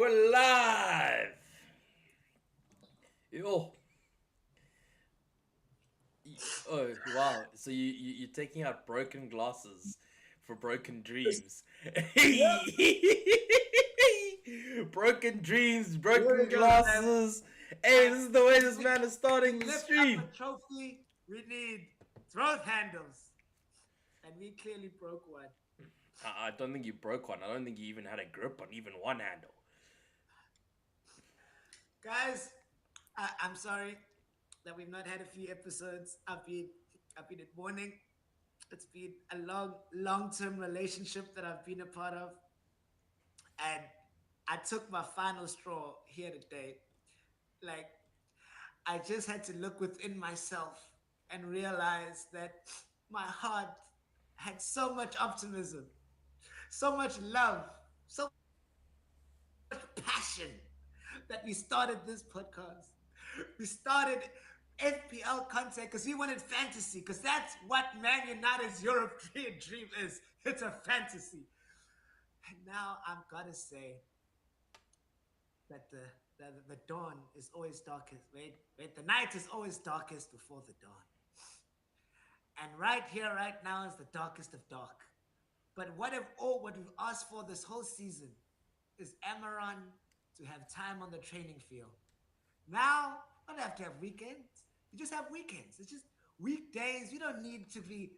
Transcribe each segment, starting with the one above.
we're live. Yo. Oh wow! So you're taking out broken glasses for broken dreams. Yep. Broken dreams, Here broken we go, man. glasses. Hey, Uh, this is the way to this man is to starting the lift up stream. a trophy, we need throat handles, and we clearly broke one. I don't think you broke one. I don't think you even had a grip on even one handle. Guys, I'm sorry that we've not had a few episodes. I've been in mourning. It's been a long-term relationship that I've been a part of, and I took my final straw here today. Like, I just had to look within myself and realize that my heart had so much optimism, so much love, so much passion that we started this podcast. We started FPL content because we wanted fantasy, because that's what Man United's European dream is. It's a fantasy. And now I'm gonna say that the dawn is always darkest. Wait, the night is always darkest before the dawn. And right here, right now, is the darkest of dark. But what we've asked for this whole season is Amaran to have time on the training field. Now, we don't have to have weekends. You just have weekends. It's just weekdays. We don't need to be,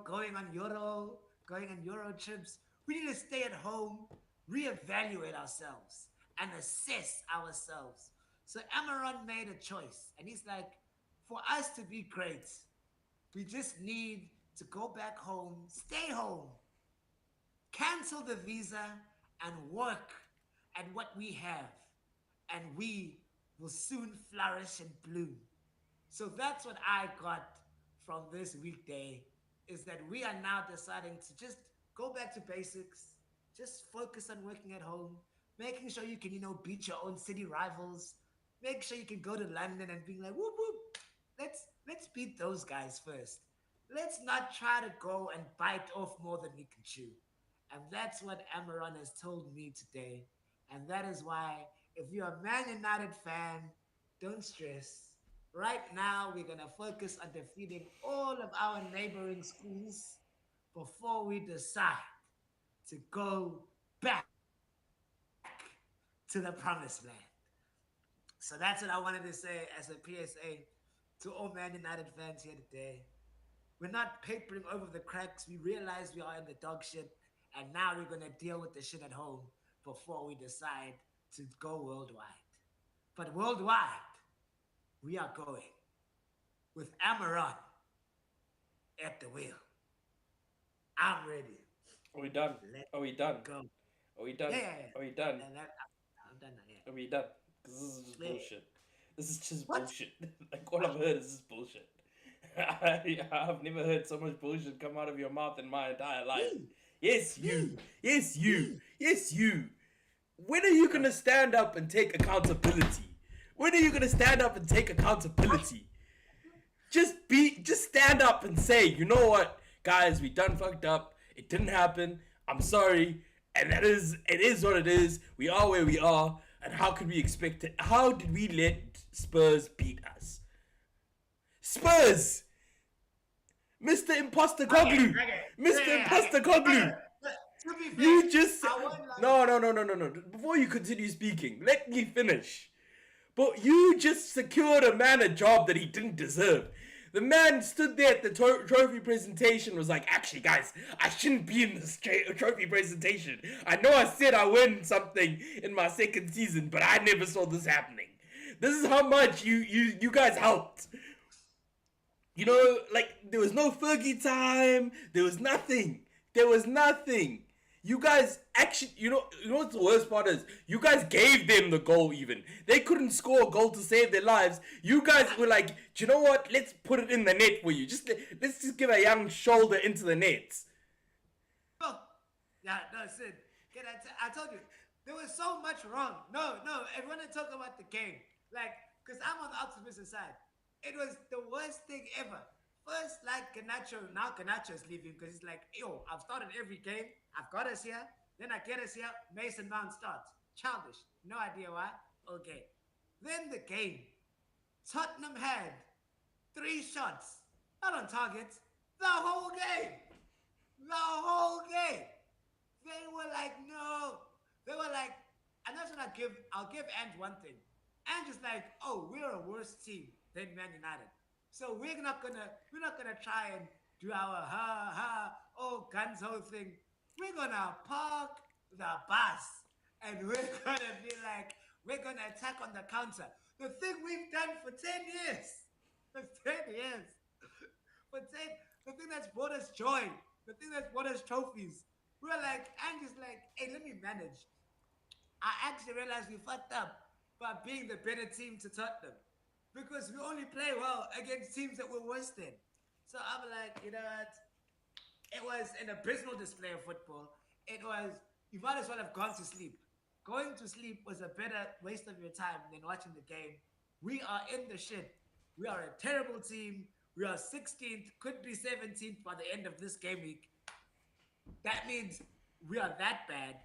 going on Euro trips. We need to stay at home, reevaluate ourselves, and assess ourselves. So Amaran made a choice, and he's like, for us to be great, we just need to go back home, stay home, cancel the visa, and work at what we have. And we will soon flourish and bloom. So that's what I got from this weekday, is that we are now deciding to just go back to basics, just focus on working at home, making sure you can, beat your own city rivals, make sure you can go to London and be like, whoop whoop, let's beat those guys first. Let's not try to go and bite off more than we can chew. And that's what Amaron has told me today. And that is why, if you're a Man United fan, don't stress. Right now, we're going to focus on defeating all of our neighboring schools before we decide to go back to the promised land. So that's what I wanted to say as a PSA to all Man United fans here today. We're not papering over the cracks. We realize we are in the dog shit, and now we're going to deal with the shit at home before we decide to go worldwide. But worldwide, we are going with Amaron at the wheel. I'm ready. Are we done? Let's Are we done? go. Are we done? Yeah, yeah, Are we done? yeah. I'm done now. Yeah. Are we done? Because this is just Yeah. bullshit. This is just What? bullshit. Like all I've heard is just bullshit. I've never heard so much bullshit come out of your mouth in my entire life. Me? Yes, you. Me? Yes, you. Me? Yes, you. When are you gonna stand up and take accountability? When are you gonna stand up and take accountability? Just stand up and say, you know what, guys, we done fucked up. It didn't happen. I'm sorry. And it is what it is. We are where we are. And how could we expect it? How did we let Spurs beat us? Spurs! Mr. Imposter Koglu! Mr. Imposter Koglu! To be fair, You just I won't lie. no. Before you continue speaking, let me finish. But you just secured a man a job that he didn't deserve. The man stood there at the trophy presentation, was like, actually, guys, I shouldn't be in this trophy presentation. I know I said I win something in my second season, but I never saw this happening. This is how much you guys helped. You know, like, there was no Fergie time. There was nothing. There was nothing. You guys actually, you know what the worst part is? You guys gave them the goal even. They couldn't score a goal to save their lives. You guys were like, do you know what? Let's put it in the net for you. Let's just give a young shoulder into the net. Oh, yeah, no, Sid. I told you, there was so much wrong. No, everyone talk about the game. Like, because I'm on the optimistic side. It was the worst thing ever. First, like now Ganacho's leaving because he's like, yo, I've started every game. I've got us here. Then I get us here. Mason Mount starts. Childish. No idea why. Okay. Then the game. Tottenham had three shots, not on target, the whole game. The whole game. They were like, no. They were like, and that's what I'll give Ange one thing. Ange is like, oh, we're a worse team than Man United. So we're not gonna try and do our oh guns whole thing. We're gonna park the bus and we're gonna be like, we're gonna attack on the counter. The thing we've done for 10 years. For 10 years. For 10, the thing that's brought us joy, the thing that's brought us trophies. We're like, and just like, hey, let me manage. I actually realized we fucked up by being the better team to Tottenham because we only play well against teams that were worse than. So I'm like, you know what? It was an abysmal display of football. It was, you might as well have gone to sleep. Going to sleep was a better waste of your time than watching the game. We are in the shit. We are a terrible team. We are 16th, could be 17th by the end of this game week. That means we are that bad.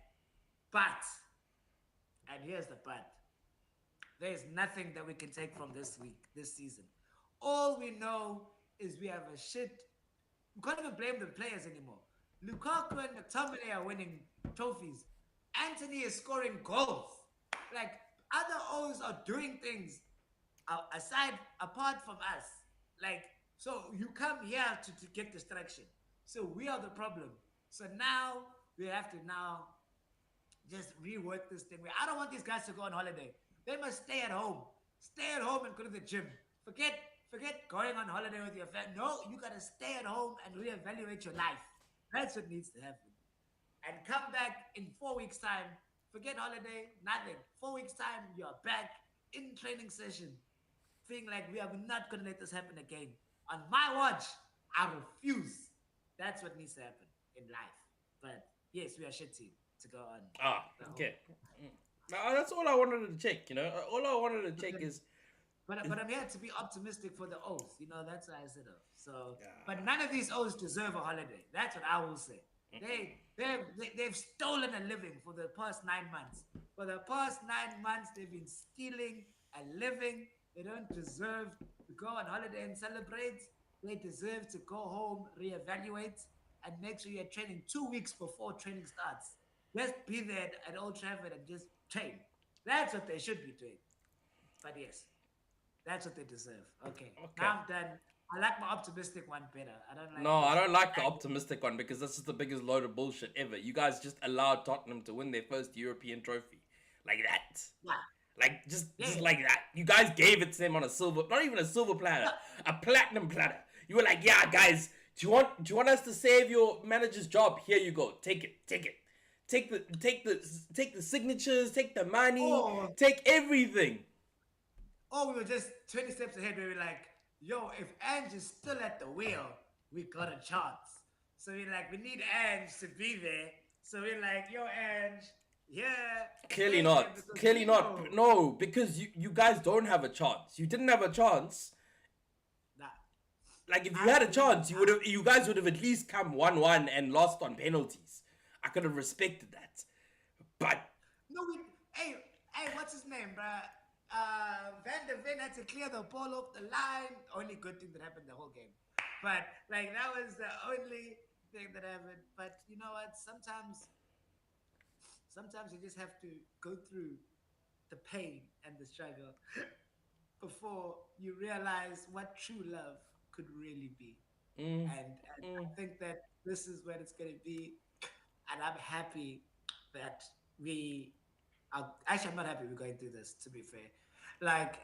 But, and here's the but, there's nothing that we can take from this week, this season. All we know is we have a shit. We can't even blame the players anymore. Lukaku and McTominay are winning trophies. Anthony is scoring goals. Like other O's are doing things apart from us. Like, so you come here to get distraction. So we are the problem. So now we have to now just rework this thing. I don't want these guys to go on holiday. They must stay at home. Stay at home and go to the gym. Forget going on holiday with your family. No, you gotta stay at home and reevaluate your life. That's what needs to happen. And come back in 4 weeks' time. Forget holiday, nothing. 4 weeks' time, you're back in training session. Feeling like we are not gonna let this happen again. On my watch, I refuse. That's what needs to happen in life. But yes, we are shit team to go on. Okay. Now, that's all I wanted to check, you know. All I wanted to check is. But I'm here to be optimistic for the O's. You know, that's what I said. So, but none of these O's deserve a holiday. That's what I will say. They've stolen a living for the past 9 months. For the past 9 months, they've been stealing a living. They don't deserve to go on holiday and celebrate. They deserve to go home, reevaluate, and make sure you're training 2 weeks before training starts. Just be there at Old Trafford and just train. That's what they should be doing. But yes, that's what they deserve. Okay. Now I'm done. I like my optimistic one better. I don't like. No, I don't like the optimistic one because this is the biggest load of bullshit ever. You guys just allowed Tottenham to win their first European trophy, like that. Yeah. Like just like that. You guys gave it to them on a silver, not even a silver platter, a platinum platter. You were like, yeah, guys, do you want us to save your manager's job? Here you go. Take it. Take the signatures, take the money, take everything. Oh, we were just 20 steps ahead. We were like, yo, if Ange is still at the wheel, we got a chance. So we're like, we need Ange to be there. So we're like, yo, Ange, yeah. Clearly not. Clearly not. No, because you guys don't have a chance. You didn't have a chance. Nah. Like if you had a chance, you guys would have at least come 1-1 and lost on penalties. I could have respected that. But no, hey, what's his name, bruh? Van der Ven had to clear the ball off the line. Only good thing that happened the whole game. But like that was the only thing that happened. But you know what? Sometimes you just have to go through the pain and the struggle before you realize what true love could really be. And I think that this is what it's gonna be. And I'm happy that we actually, I'm not happy we're going through this, to be fair. Like,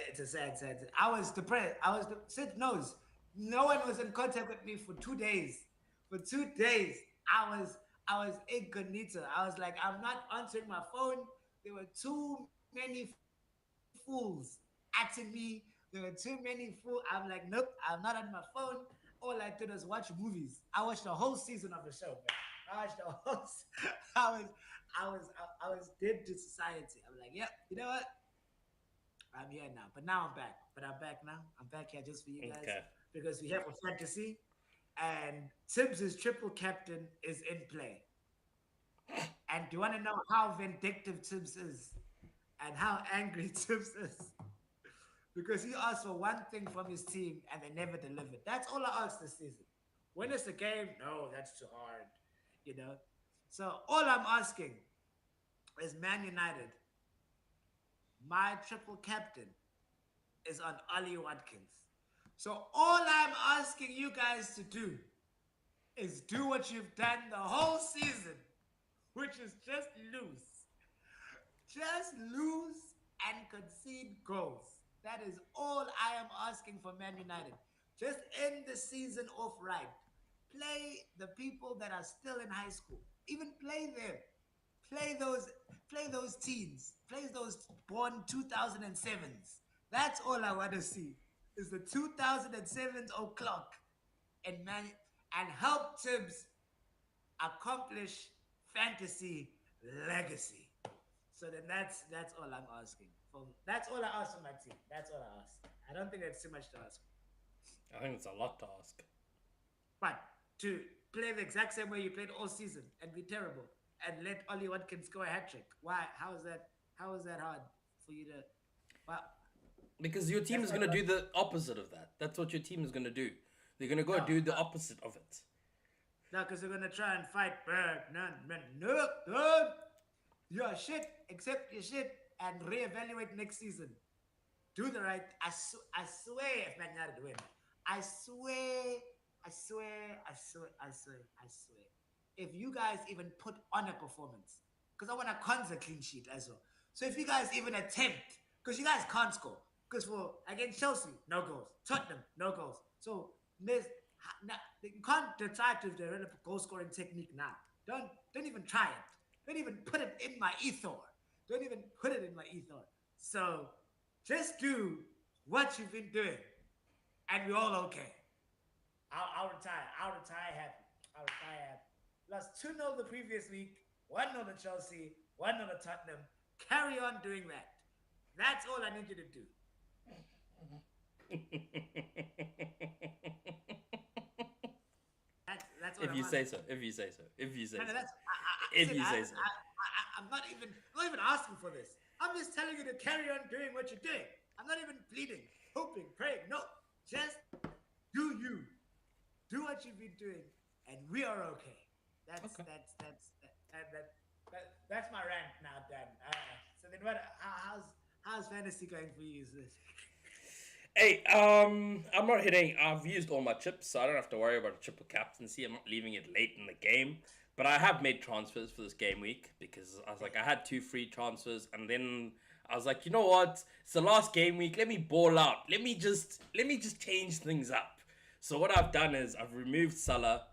it's a sad. I was depressed. Sid knows. No one was in contact with me for 2 days. For 2 days, I was incognito. I was like, I'm not answering my phone. There were too many fools atting me. There were too many fools. I'm like, nope, I'm not on my phone. All I did was watch movies. I watched the whole season of the show, man. I watched the whole. I was dead to society. I'm like, yep, you know what? I'm here now. But now I'm back. But I'm back now. I'm back here just for you guys. Because we have a fantasy. And Tibbs' triple captain is in play. And do you want to know how vindictive Tibbs is and how angry Tibbs is? Because he asked for one thing from his team and they never delivered. That's all I asked this season. Win us a game? No, that's too hard. You know? So all I'm asking is Man United. My triple captain is on Ollie Watkins. So all I'm asking you guys to do is do what you've done the whole season, which is just lose. Just lose and concede goals. That is all I am asking for Man United. Just end the season off right. Play the people that are still in high school. Even play them. Play those play those teens. Play those born 2007s. That's all I want to see. Is the 2007s o'clock and man and help Tibbs accomplish fantasy legacy. So then that's all I'm asking. That's all I ask from my team. That's all I ask. I don't think that's too much to ask. I think it's a lot to ask. But to play the exact same way you played all season and be terrible and let Ollie Watkins score a hat trick. Why? How is that? How is that hard for you to? Well, Because your team is going to do the opposite of that. That's what your team is going to do. They're going to go do the opposite of it. no, because they're gonna try and fight back. No. You're shit. Accept your shit and reevaluate next season. Do the right. I swear, if Man United win, I swear. If you guys even put on a performance, because I want a Konza clean sheet as well. So if you guys even attempt, because you guys can't score, because for against Chelsea, no goals, Tottenham, no goals. So there's you can't decide to develop a goal scoring technique now. Don't even try it. Don't even put it in my ether. Don't even put it in my ether. So just do what you've been doing, and we're all okay. I'll retire. I'll retire happy. I'll retire happy. Lost 2-0 the previous week, 1-0 to Chelsea, 1-0 to Tottenham. Carry on doing that. That's all I need you to do. That's all If you say so. If you say so. If you say so. If you say so. I'm not even asking for this. I'm just telling you to carry on doing what you're doing. I'm not even pleading, hoping, praying. No, just do you. Do what you've been doing, and we are okay. That's my rant now, Dan. So then, how's fantasy going for you? Is this? Hey, I'm not hitting. I've used all my chips, so I don't have to worry about a triple captaincy. I'm not leaving it late in the game. But I have made transfers for this game week because I was like, I had 2 free transfers, and then I was like, you know what? It's the last game week. Let me ball out. Let me just change things up. So what I've done is I've removed Salah,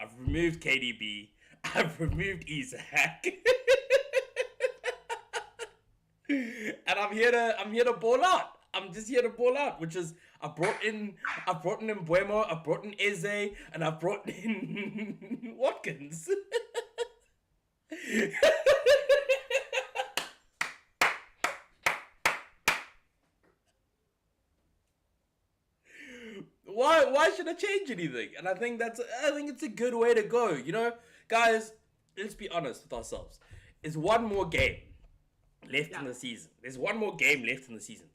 I've removed KDB, I've removed Isaac, and I'm here to ball out. I'm just here to ball out, which is I've brought in Mbuemo, I've brought in Eze, and I've brought in Watkins. Why should I change anything? And I think it's a good way to go. You know, guys, let's be honest with ourselves. There's one more game left in the season. There's one more game left in the season.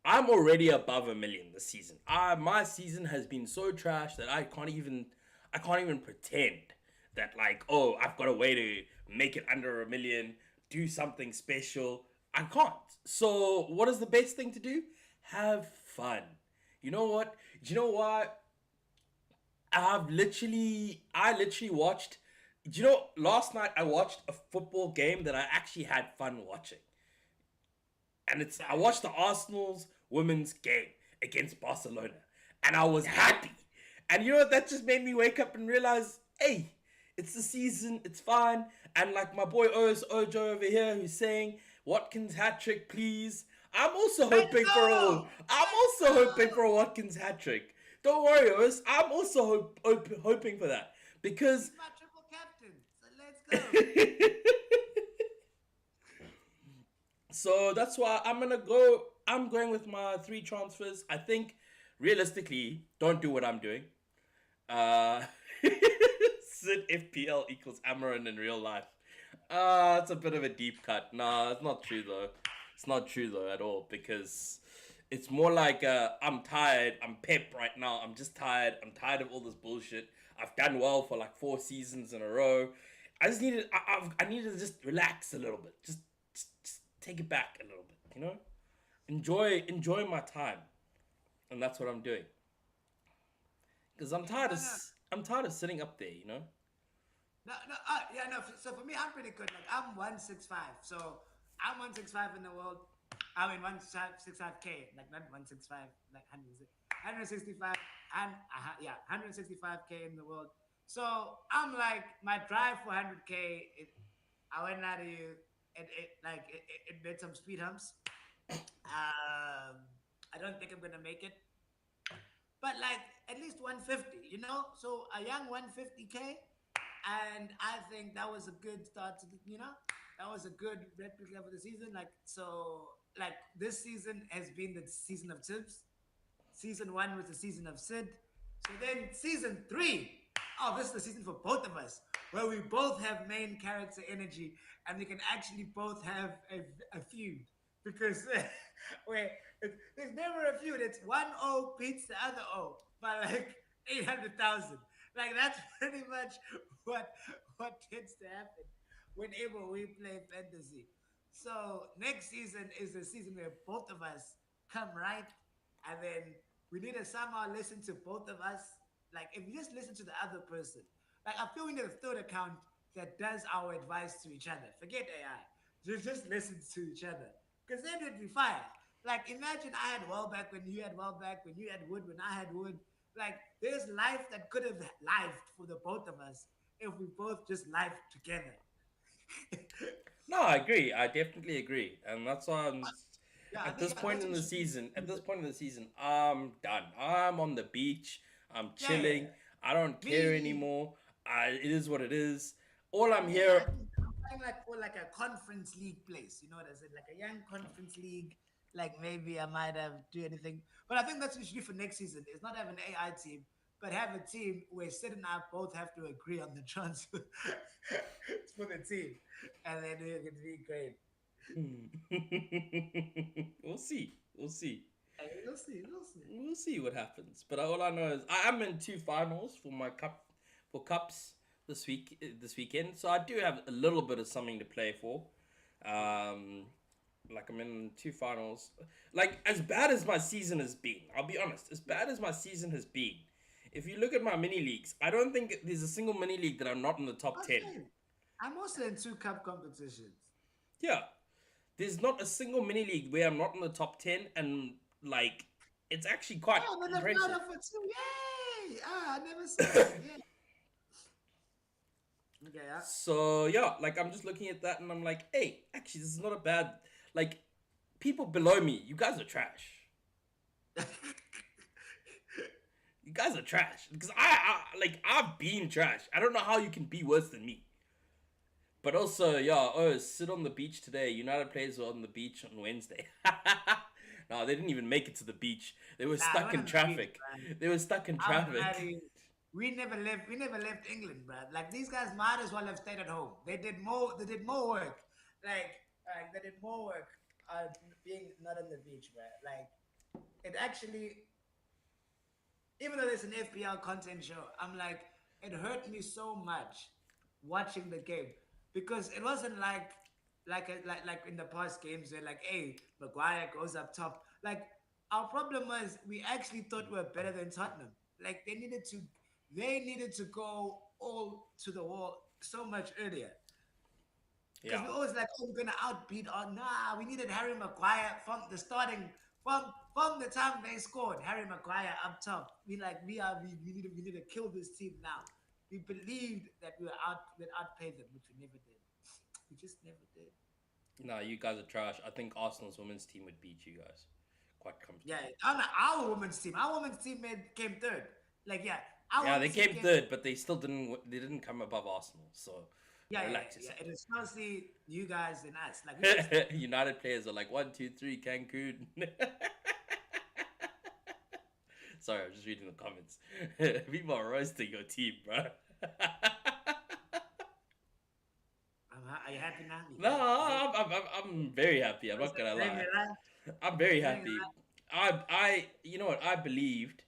I'm already above 1 million this season. My season has been so trash that I can't even pretend that like, oh, I've got a way to make it under 1 million, do something special. I can't. So what is the best thing to do? Have fun. You know what? You know what? I literally watched. You know, last night I watched a football game that I actually had fun watching. And I watched the Arsenal's women's game against Barcelona, and I was happy. And you know what? That just made me wake up and realize, hey, it's the season, it's fine. And like my boy Ojo over here, who's saying Watkins hat trick, please. I'm also hoping for a Watkins hat trick. Don't worry, Oz. I'm also hoping for that because He's my triple captain. So let's go. So that's why I'm going with my 3 transfers. I think realistically, don't do what I'm doing. Sid FPL equals Amaran in real life. It's a bit of a deep cut. Nah, it's not true though. It's not true though at all because it's more like I'm tired. I'm pep right now. I'm just tired. I'm tired of all this bullshit. I've done well for like 4 seasons in a row. I just needed. I needed to just relax a little bit. Just take it back a little bit. You know, enjoy my time, and that's what I'm doing. Because I'm Yeah, tired no, of no. I'm tired of sitting up there. You know. No, no, yeah, no. So for me, I'm pretty good. Like I'm 165. So I'm 165 in the world. I mean 165K, like not 165, like 165, and yeah, 165K in the world. So I'm like my drive for 100K. I went out of you. It made some speed humps. Um, I don't think I'm gonna make it, but like at least 150, you know. So a young 150K, and I think that was a good start to that was a good replica for the season. Like so, like this season has been the season of tips. Season one was the season of Sid. So then season three, oh, this is the season for both of us, where we both have main character energy and we can actually both have a feud. Because where there's never a feud. It's one O beats the other O by like 800,000. Like that's pretty much what what tends to happen whenever we play fantasy. So next season is the season where both of us come right, and then we need to somehow listen to both of us. Like if you just listen to the other person, like I feel we need a third account that does our advice to each other. Forget AI. Just listen to each other. Because then it'd be fire. Like imagine I had Wellback when you had Wellback, when you had Wood, when I had Wood. Like there's life that could have lived for the both of us if we both just lived together. No, I agree. I definitely agree, and that's why Yeah, I at think this yeah, point that's in what the you should season. At do. this point in the season, I'm done. I'm on the beach. I'm Yeah, yeah, chilling. yeah. I don't care Me, anymore. It is what it is. All I'm me, I here. think I'm playing like for like a conference league place. You know what I said? Like a young conference league. Like maybe I might have do anything. But I think that's what you should do for next season. Is not have an AI team, but have a team where Sid and I both have to agree on the transfer for the team. And then it could be great. We'll see. We'll see. Hey, we'll see, we'll see. We'll see what happens. But all I know is I am in two finals for my cups this weekend. So I do have a little bit of something to play for. Um, like I'm in two finals. Like as bad as my season has been, I'll be honest. As Yeah. bad as my season has been, if you look at my mini leagues, I don't think there's a single mini league that I'm not in the top 10. Okay. I'm also in two cup competitions. Yeah, there's not a single mini league where I'm not in the top 10, and like it's actually quite Oh, then I've got impressive. up for two. Yay! Ah, I never saw that. Yeah. Okay, yeah. So yeah, like I'm just looking at that and I'm like, hey, actually this is not a bad like people below me, you guys are trash. You guys are trash. Because I've been trash. I don't know how you can be worse than me. But also, yeah, sit on the beach today. United players were on the beach on Wednesday. No, they didn't even make it to the beach. They were Nah, I stuck went in on the beach, traffic. man. They were stuck in I'm traffic. bloody. We never left England, bruh. Like these guys might as well have stayed at home. They did more work. Like they did more work being not on the beach, bruh. Like it actually, even though there's an FPL content show, I'm like, it hurt me so much watching the game because it wasn't like in the past games where like, hey, Maguire goes up top. Like our problem was we actually thought we were better than Tottenham. Like they needed to go all to the wall so much earlier. Because Yeah. we always like, oh, we're gonna outbeat. Oh, nah, we needed Harry Maguire from the starting, from the time they scored. Harry Maguire up top. We need to kill this team now. We believed that we'd outplay them, which we never did. We just never did. No, you guys are trash. I think Arsenal's women's team would beat you guys quite Yeah, comfortably. our women's team came third. Like, yeah, our Yeah, they women's team came came. third, but they still didn't. They didn't come above Arsenal. So Yeah, yeah, relax yeah, yourself. yeah. It is mostly you guys and us. Like we just United players are like 1, 2, 3, Cancun. Sorry, I'm just reading the comments. People are roasting your team, bro. I'm Are you happy now? No, You happy? I'm very happy. I'm not What's that? gonna Doing lie. it right? I'm very Doing it happy. You know what? I believed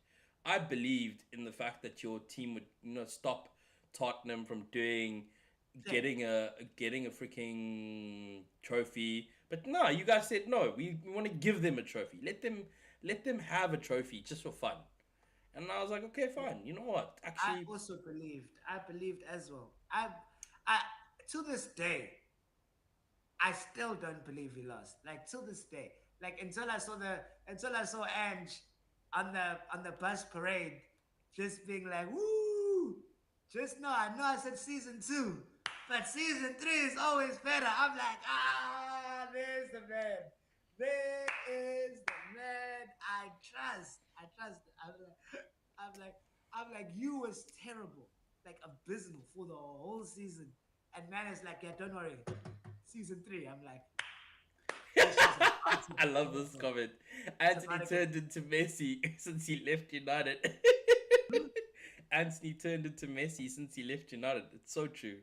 in the fact that your team would, stop Tottenham from right? getting a freaking trophy. But no, you guys said no. We want to give them a trophy. Let them have a trophy just for fun. And I was like, okay, fine. You know what? I Actually, also believed. I believed as well. I, to this day, I still don't believe he lost. Like till this day, like until I saw Ange on the bus parade, just being like, "Woo!" Just know I said season two, but season three is always better. I'm like, there's the man. There is the man I trust. I trust. I'm like, I'm like, you was terrible, like abysmal for the whole season. And man is like, yeah, don't worry, season three. I'm like, this shit's about to I get love this better. comment. It's Anthony about to get turned into Messi since he left United. better. Anthony turned into Messi since he left United. It's so true.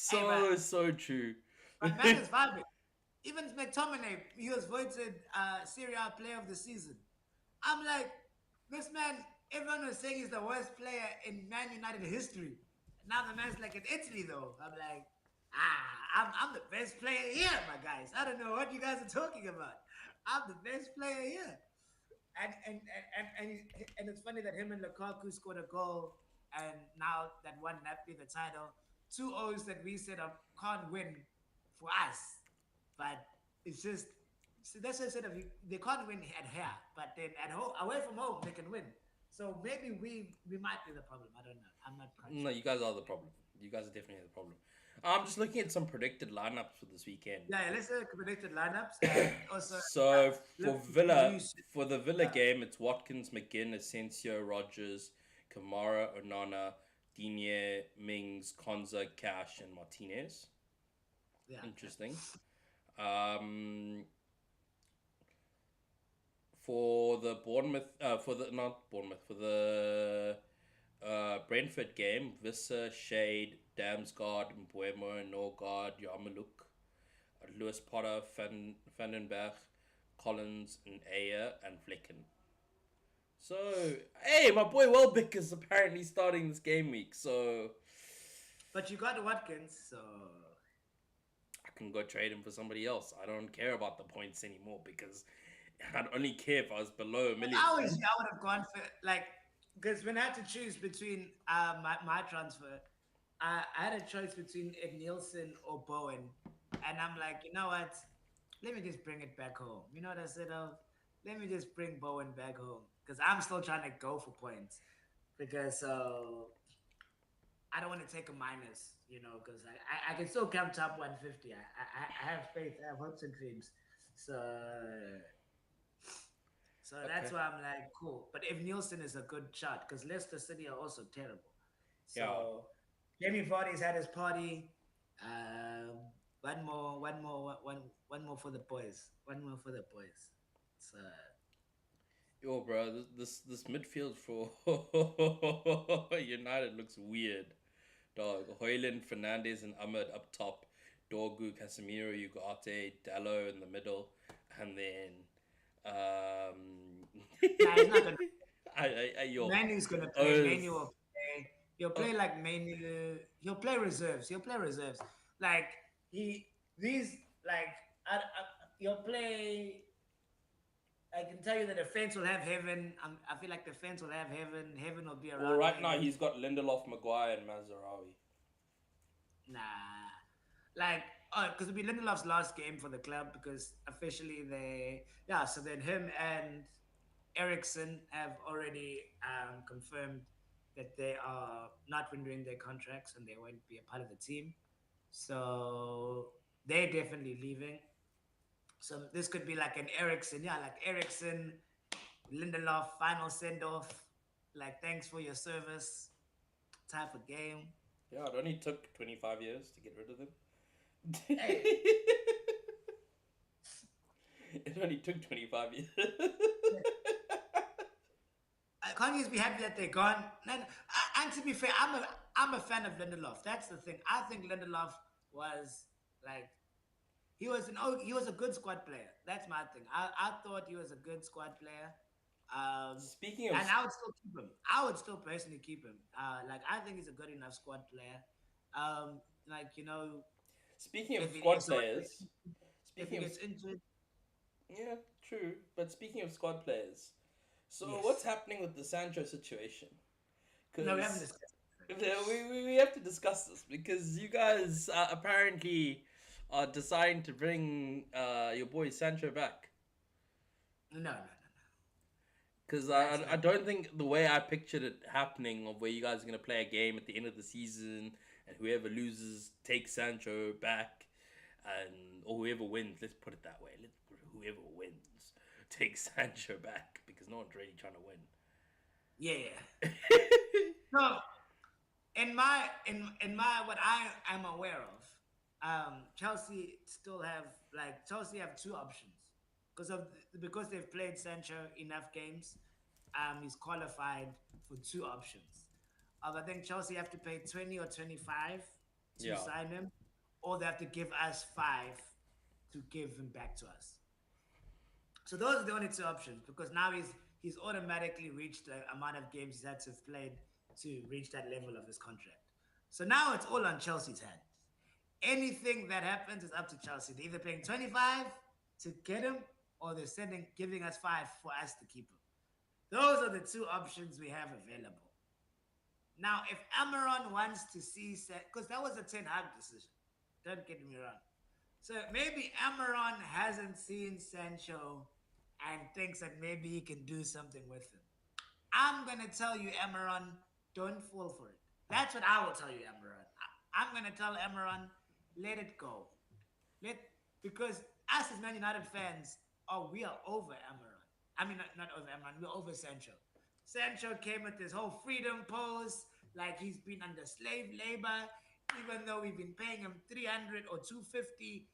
Hey, So true. but man is vibing. Even McTominay, he was voted Serie A Player of the Season. I'm like, this man, everyone was saying he's the worst player in Man United history. Now the man's like in Italy, though. I'm like, I'm the best player here, my guys. I don't know what you guys are talking about. I'm the best player here. And it's funny that him and Lukaku scored a goal, and now that one Napoli the title, two O's that we said can't win for us, but it's just see that's what I said of you, they can't win at here, but then at home away from home they can win. So maybe we might be the problem. I don't know. I'm not quite No, sure. you guys are the problem. You guys are definitely the problem. I'm just looking at some predicted lineups for this weekend. Yeah, let's say predicted lineups and also So for Liverpool Villa, use for the Villa yeah game, it's Watkins, McGinn, Asensio, Rogers, Kamara, Onana, Digne, Mings, Konza, Cash, and Martinez. yeah okay. Interesting. Um, for the Bournemouth, for the not Bournemouth, for the Brentford game, Visser, Shade, Damsgaard, Mbuemo, Norgard, Yarmaluk, Lewis Potter, Vandenberg, Collins, and Ayer, and Flecken. So, hey, my boy Welbeck is apparently starting this game week, so But you got Watkins, so I can go trade him for somebody else. I don't care about the points anymore because I'd only care if I was below a million. I would have gone for like because when I had to choose between my transfer, I had a choice between Ed Nielsen or Bowen, and I'm like, you know what? Let me just bring it back home. You know what I said of? Let me just bring Bowen back home because I'm still trying to go for points because I don't want to take a minus, you know, because I can still come top 150. I have faith, I have hopes and dreams. So so that's Okay. why I'm like, cool. But if Nielsen is a good shot, because Leicester City are also terrible. Yeah. So Jamie Vardy's had his party. Um, one more for the boys. One more for the boys. So Yo, bro, this midfield for United looks weird. Dog, Hoyland, Fernandez, and Ahmed up top. Dorgu, Casemiro, Ugarte, Dallo in the middle, and then nah, he's not gonna. yo, Manu's gonna play. uh, Manu will play. He'll uh, play like Manu. He'll play reserves. He'll play reserves. Like he these like he'll play. I can tell you the defense will have heaven. I feel like defense will have heaven. Heaven will be well, around right now Manu. he's got Lindelof, Maguire, and Mazarawi. Nah, like because it'll be Lindelof's last game for the club because officially they yeah. So then him and Ericsson have already confirmed that they are not renewing their contracts and they won't be a part of the team. So they're definitely leaving. So this could be like an Ericsson, yeah, like Ericsson, Lindelof, final send off, like thanks for your service type of game. Yeah, it only took 25 years to get rid of them. Hey, It only took 25 years. I can't just be happy that they're gone. And to be fair, I'm a fan of Lindelof. That's the thing. I think Lindelof was Like he was a good squad player. That's my thing. I thought he was a good squad player. Um, Speaking of and I would still keep him. I would still personally keep him. Like I think he's a good enough squad player. Like speaking of if he squad players, if he speaking of gets injured, yeah, true. But speaking of squad players, so what's yes. happening with the Sancho situation? No, we haven't Because discussed we have to discuss this because you guys apparently are deciding to bring your boy Sancho back. it. No, no, no, no. Because That's I not. don't think the way I pictured it happening, of where you guys are going to play a game at the end of the season and whoever loses takes Sancho back, and or whoever wins, let's put it that way, whoever wins takes Sancho back, because no one's really trying to Yeah, yeah. win. No, in my what I am aware of, Chelsea still have Chelsea have two options because they've played Sancho enough games. He's qualified for two options. I think Chelsea have to pay 20 or 25 to Yeah, sign him, or they have to give us five to give him back to us. So those are the only two options because now he's automatically reached the amount of games he's had to have played to reach that level of his contract. So now it's all on Chelsea's hands. Anything that happens is up to Chelsea. They're either paying 25 to get him or they're giving us five for us to keep him. Those are the two options we have available. Now, if Amaron wants to see, because that was a Ten Hag decision, don't get me wrong. So maybe Amaron hasn't seen Sancho and thinks that maybe he can do something with him. I'm gonna tell you, Amaron, don't fall for it. That's what I will tell you, Amaron. I'm gonna tell Amaron, let it go. Let because us as Man United fans, oh, we are over Amaron. I mean, not over Amaron. We're over Sancho. Sancho came with this whole freedom pose, like he's been under slave labor, even though we've been paying him 300 or 250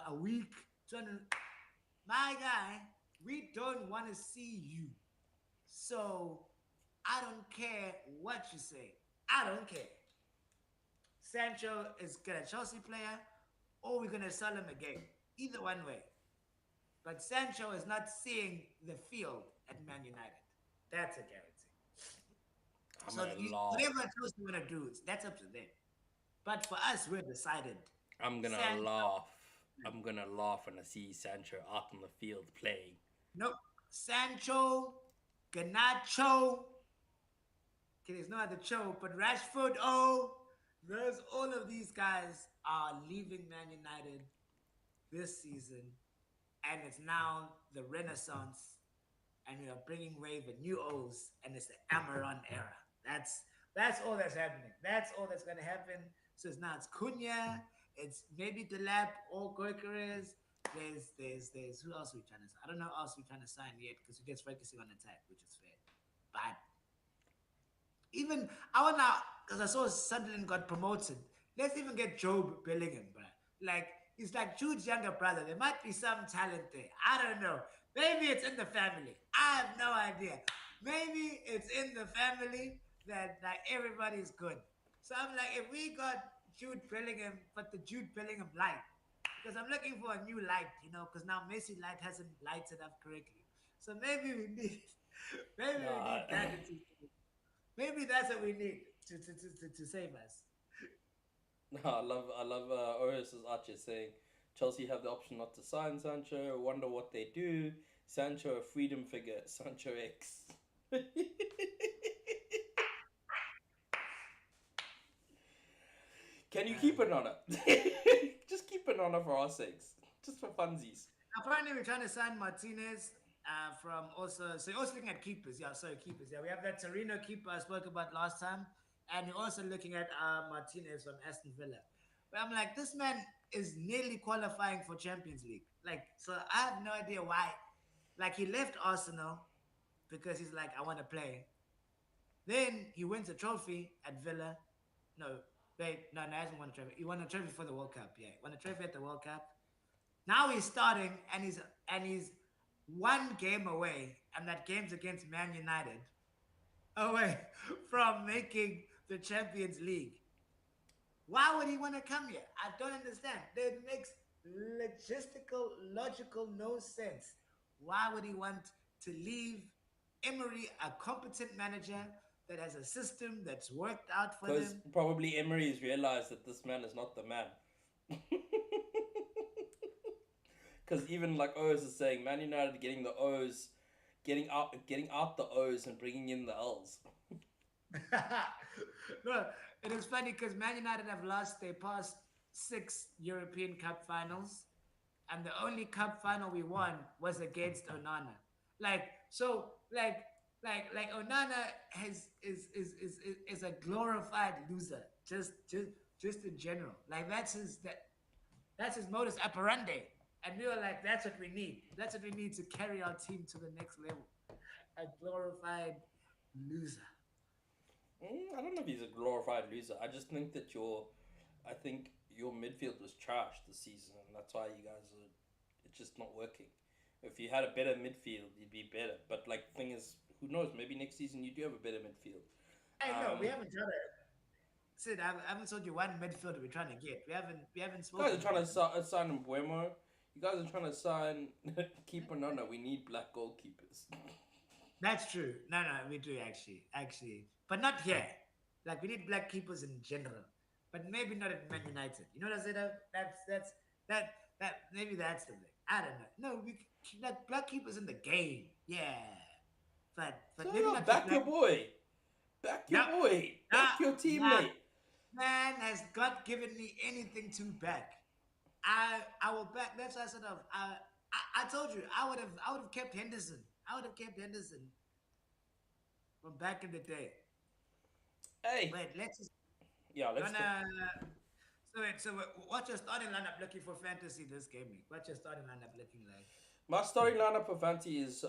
a week. 200. My guy, we don't want to see you. So I don't care what you say. I don't care. Sancho is a Chelsea player, or we're gonna sell him again. Either one way. But Sancho is not seeing the field at Man United. That's a guarantee. I'm So gonna laugh. whatever Chelsea want to do, that's up to them. But for us, we're decided. I'm gonna Sancho, laugh. I'm gonna laugh when I see Sancho out on the field playing. nope. Sancho, Ganacho, okay, there's no other Cho, but Rashford, oh, there's all of these guys are leaving Man United this season, and it's now the Renaissance, and we are bringing wave a new O's, and it's the Amaron era. That's all that's happening. That's all that's gonna happen. So it's Cunha, it's maybe Delap or Goikerez. There's who else are we trying to sign? I don't know who else we're trying to sign yet because we're just focusing on attack, which is fair. But even I want now because I saw Sunderland got promoted. Let's even get Job Bellingham, bro. Like he's like Jude's younger brother. There might be some talent there. I don't know. Maybe it's in the family. I have no idea. Maybe it's in the family that like everybody's good. So I'm like, if we got Jude Bellingham, but the Jude Bellingham light, because I'm looking for a new light, because now Messi light hasn't lighted up correctly. So maybe we need, maybe we Nah, need that. Maybe that's what we need to save us. nah, I love Oris's Archer saying Chelsea have the option not to sign Sancho. Wonder what they do. Sancho a freedom figure. Sancho X. Can you keep Um, an honor? Just keep an honor for our sakes. Just for funsies. Apparently, we're trying to sign Martinez from also. So you're also looking at keepers. Yeah, sorry, keepers. Yeah, we have that Torino keeper I spoke about last time, and we're also looking at Martinez from Aston Villa. But I'm like, this man is nearly qualifying for Champions League. Like, so I have no idea why. Like, he left Arsenal because he's like, I want to play. Then he wins a trophy at Villa. No, wait, no, he hasn't won a trophy. He won a trophy for the World Cup. Yeah, he won a trophy at the World Cup. Now he's starting, and he's one game away, and that game's against Man United, away from making the Champions League. Why would he want to come here? I don't understand. It makes logical no sense. Why would he want to leave Emery, a competent manager that has a system that's worked out for Because them? probably Emery has realized that this man is not the man. Because even like O's is saying, Man United getting the O's, getting out the O's and bringing in the L's. No, it is funny because Man United have lost their past 6 European Cup finals, and the only cup final we won was against Onana. Like so, like Onana is a glorified loser, just in general. Like that's his modus operandi, and we were like, that's what we need. That's what we need to carry our team to the next level. A glorified loser. I don't know if he's a glorified loser. I just think that I think your midfield was trash this season, and that's why you guys are. It's just not working. If you had a better midfield, you'd be better. But like, the thing is, who knows? Maybe next season you do have a better midfield. Hey, no, we Um, haven't done it. Sid, I haven't told you one midfielder we're trying to get. We haven't you guys spoken are trying about to them. sign Mbuemo. You guys are trying to sign keeper. No, we need black goalkeepers. That's true. No, we do actually, but not here. Like we need black keepers in general, but maybe not at Man United. You know what I said? That that maybe that's the thing. I don't know. No, we like black keepers in the game. Yeah, So but maybe yeah, not your back your black. boy, back your No, boy, nah, back your nah. teammate. Man has God given me anything to back. I will back. That's why I said I told you I would have kept Henderson. I would have kept Henderson from back in the day. Hey, Wait, let's just yeah, let's go. gonna. What's your starting lineup looking for fantasy this game week? What's your starting lineup looking like? My starting lineup for fantasy is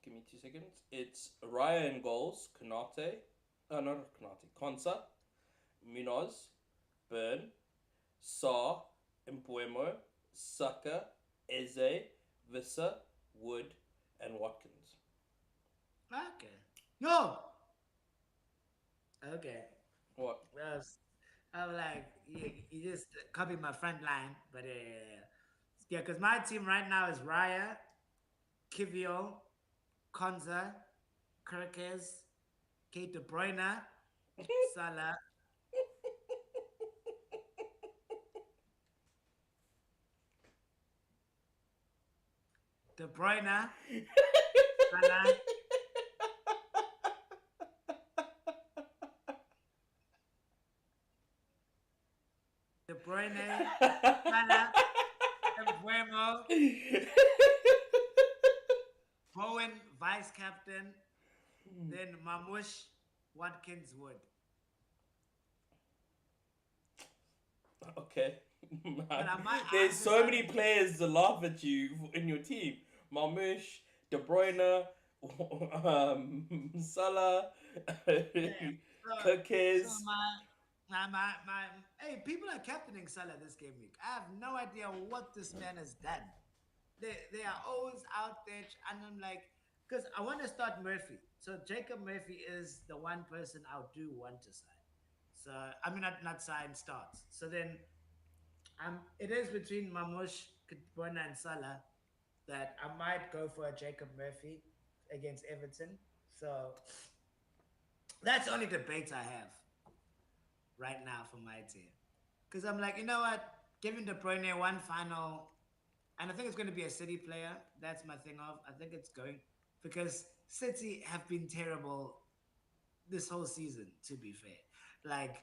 give me 2 seconds. It's Raya in goals, Kanate, no not Kanate, Konsa, Munoz, Byrne, Saar, Mbuemo, Saka, Eze, Visser, Wood, and Watkins. Okay. Yo. Okay. What? Well, I'm like you just copied my front line, but yeah, because my team right now is Raya, Kivio, Konza, Kirkes, Kate De Bruyne, Salah, De Bruyne, Salah, De Bruyne, Salah, Embuemo, Bowen, vice captain, then Mamush, Watkins, Wood. Okay. But There's I'm so many deciding. players to laugh at you in your team. Marmush, De Bruyne, Salah, Yeah. So Kirkes. my hey, people are captaining Salah this game week. I have no idea what this man has done. They are always out there, and I'm like, because I want to start Murphy. So Jacob Murphy is the one person I do want to sign. So I mean, not sign starts. So then it is between Mamush, Kitbona, and Salah that I might go for a Jacob Murphy against Everton. So that's the only debate I have right now for my team. Because I'm like, you know what? Giving De Bruyne one final, and I think it's going to be a City player. That's my thing of. I think it's going because City have been terrible this whole season, to be fair. Like,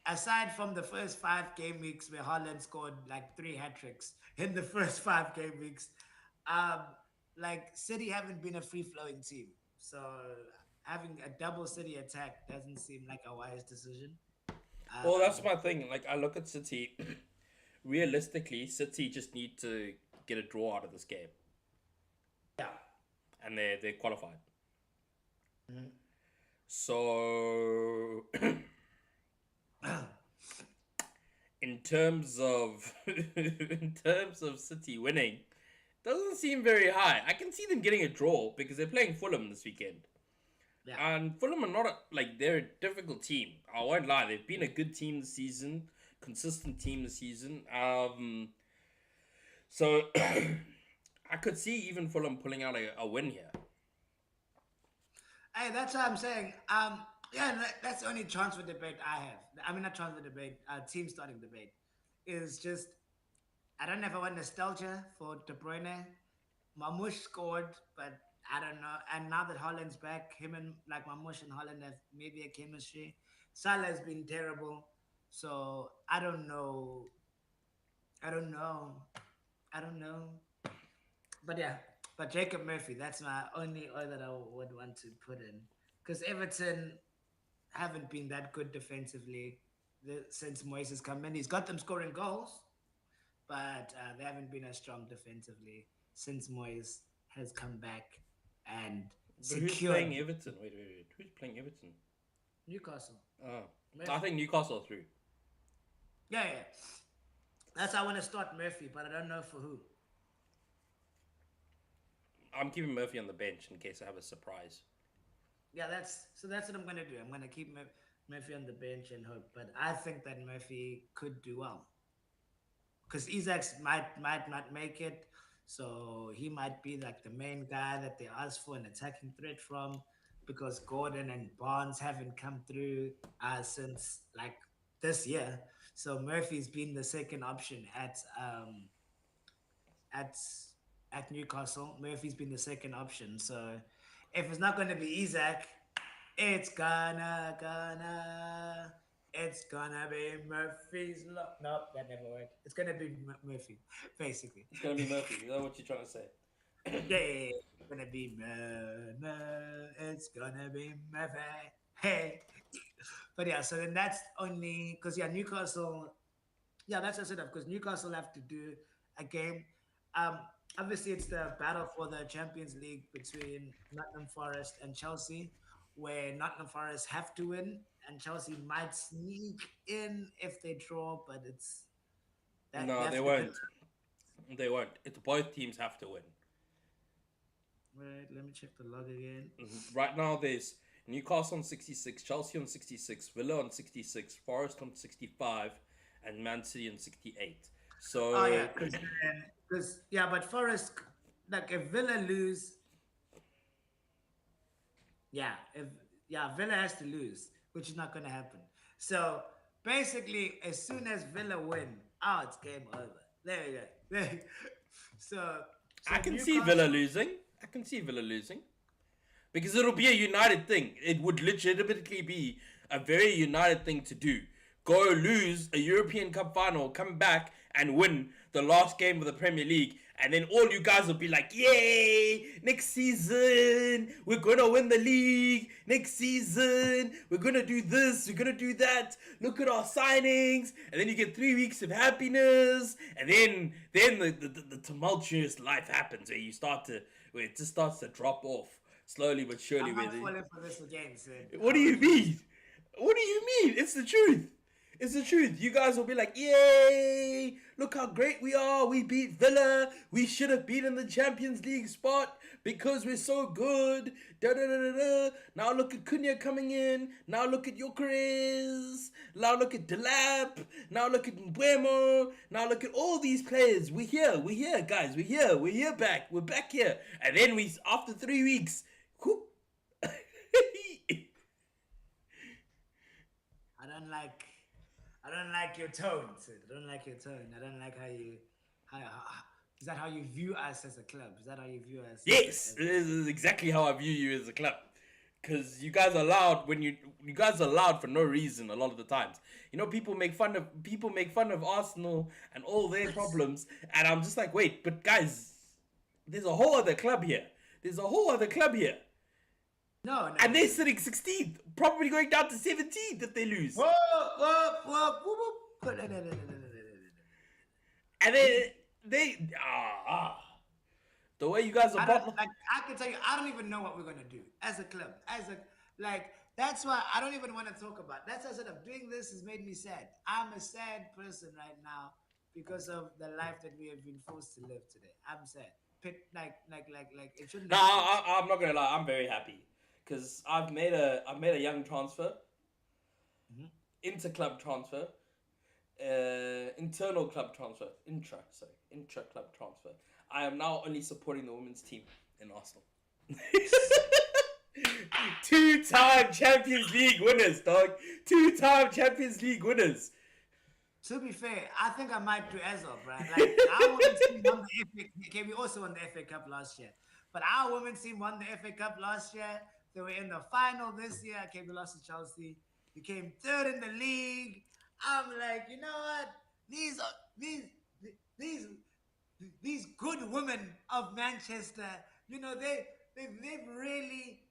aside from the first 5 game weeks where Holland scored like 3 hat tricks in the first 5 game weeks, um, like City haven't been a free flowing team. So having a double City attack doesn't seem like a wise decision. Well, that's Um, my thing. Like, I look at City. Realistically, City just need to get a draw out of this game, yeah. and they're qualified. Mhm. So, in terms of in terms of City winning, doesn't seem very high. I can see them getting a draw because they're playing Fulham this weekend. Yeah. And Fulham are not like they're a difficult team. I won't lie, they've been a good team this season, consistent team this season. So I could see even Fulham pulling out a win here. Hey, that's what I'm saying. Yeah, that's the only transfer debate I have. I mean, not transfer debate, team starting debate. Is just I don't know if I want nostalgia for De Bruyne. Mamush scored, but I don't know. And now that Holland's back, him and like Mamush and Holland have maybe a chemistry. Salah has been terrible, so I don't know. I don't know. I don't know. But yeah, but Jacob Murphy, that's my only oil that I would want to put in. Because Everton haven't been that good defensively since Moyes has come in. He's got them scoring goals, but they haven't been as strong defensively since Moyes has come back and But who's secured playing Everton? Wait. Who's playing Everton? Newcastle. Oh, I Murphy. think Newcastle are through. Yeah, yeah. That's how I want to start Murphy, but I don't know for who. I'm keeping Murphy on the bench in case I have a surprise. Yeah, that's what I'm gonna do. I'm gonna keep Murphy on the bench and hope, but I think that Murphy could do well because Isaacs might not make it, so he might be like the main guy that they ask for an attacking threat from, because Gordon and Barnes haven't come through since like this year. So Murphy's been the second option at at Newcastle. Murphy's been the second option. So if it's not going to be Isaac, it's gonna be Murphy's luck. Nope, that never worked. It's gonna be Murphy, basically. It's gonna be Murphy. Is that what you're trying to say? Yeah, it's gonna be it's gonna be Murphy. Hey, but yeah. So then that's only because yeah, Newcastle. Yeah, that's a setup because Newcastle have to do a game. Um, Obviously, it's the battle for the Champions League between Nottingham Forest and Chelsea, where Nottingham Forest have to win, and Chelsea might sneak in if they draw, but it's No, they that's the good. won't. They won't. Both teams have to win. Wait, let me check the log again. Right now, there's Newcastle on 66, Chelsea on 66, Villa on 66, Forest on 65, and Man City on 68. Oh So yeah, because yeah, but Forest, like if Villa lose, yeah, if yeah, Villa has to lose, which is not going to happen. So basically, as soon as Villa win, oh, it's game over. There you go. There you go. So so I can see Villa Newcastle. losing. I can see Villa losing. Because it'll be a united thing. It would legitimately be a very united thing to do. Go lose a European Cup final, come back and win the last game of the Premier League, and then all you guys will be like, "Yay! Next season we're gonna win the league. Next season we're gonna do this. We're gonna do that. Look at our signings." And then you get 3 weeks of happiness, and then the tumultuous life happens where it just starts to drop off slowly but surely. I'm Where not the, falling for this again, Sid. what I do you refuse. mean? What do you mean? It's the truth. It's the truth. You guys will be like, "Yay! Look how great we are. We beat Villa. We should have been in the Champions League spot because we're so good." Da da da da da. Now look at Cunha coming in. Now look at Jokeres. Now look at Delap. Now look at Mbuemo. Now look at all these players. We're here. We're here, guys. We're here. We're here back. We're back here. And then after 3 weeks, whoop. I don't like I don't like your tone, Sid. I don't like your tone. I don't like how is that how you view us as a club? Is that how you view us Yes, this is exactly how I view you as a club. Because you guys are loud you guys are loud for no reason a lot of the times. You know, people make fun of Arsenal and all their problems, and I'm just like, wait, but guys, there's a whole other club here. There's a whole other club here, No, no, and no, they're no. sitting 16th, probably going down to 17th if they lose. Whoa, whoa, whoa, whoop, whoop. No, no, no, no, no, no, no, no. And then the way you guys are I don't bottom. like. I can tell you, I don't even know what we're gonna do as a club. As a like, that's why I don't even want to talk about. That's why I said of doing this has made me sad. I'm a sad person right now because of the life that we have been forced to live today. I'm sad. Like it shouldn't No, make sense. I'm not gonna lie. I'm very happy because I've made a young transfer, Mhm. inter-club transfer, internal club transfer, intra club transfer. I am now only supporting the women's team in Arsenal. Two-time Champions League winners, dog. Two-time Champions League winners. To be fair, I think I might do as well, right? Like our women's team won the FA. Okay, we also won the FA Cup last year, but our women's team won the FA Cup last year. They were in the final this year. Okay, we lost to Chelsea. We came third in the league. I'm like, you know what? These are these these good women of Manchester. You know, they really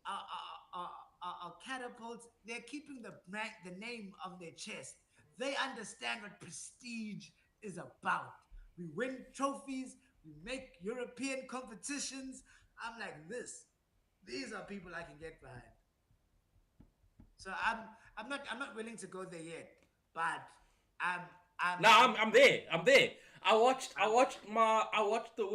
are catapults. They're keeping the name on their chest. They understand what prestige is about. We win trophies. We make European competitions. I'm like this. These are people I can get behind. So I'm not willing to go there yet, but I'm I'm No, I'm I'm there. I'm there. I watched I I'm watched my I watched my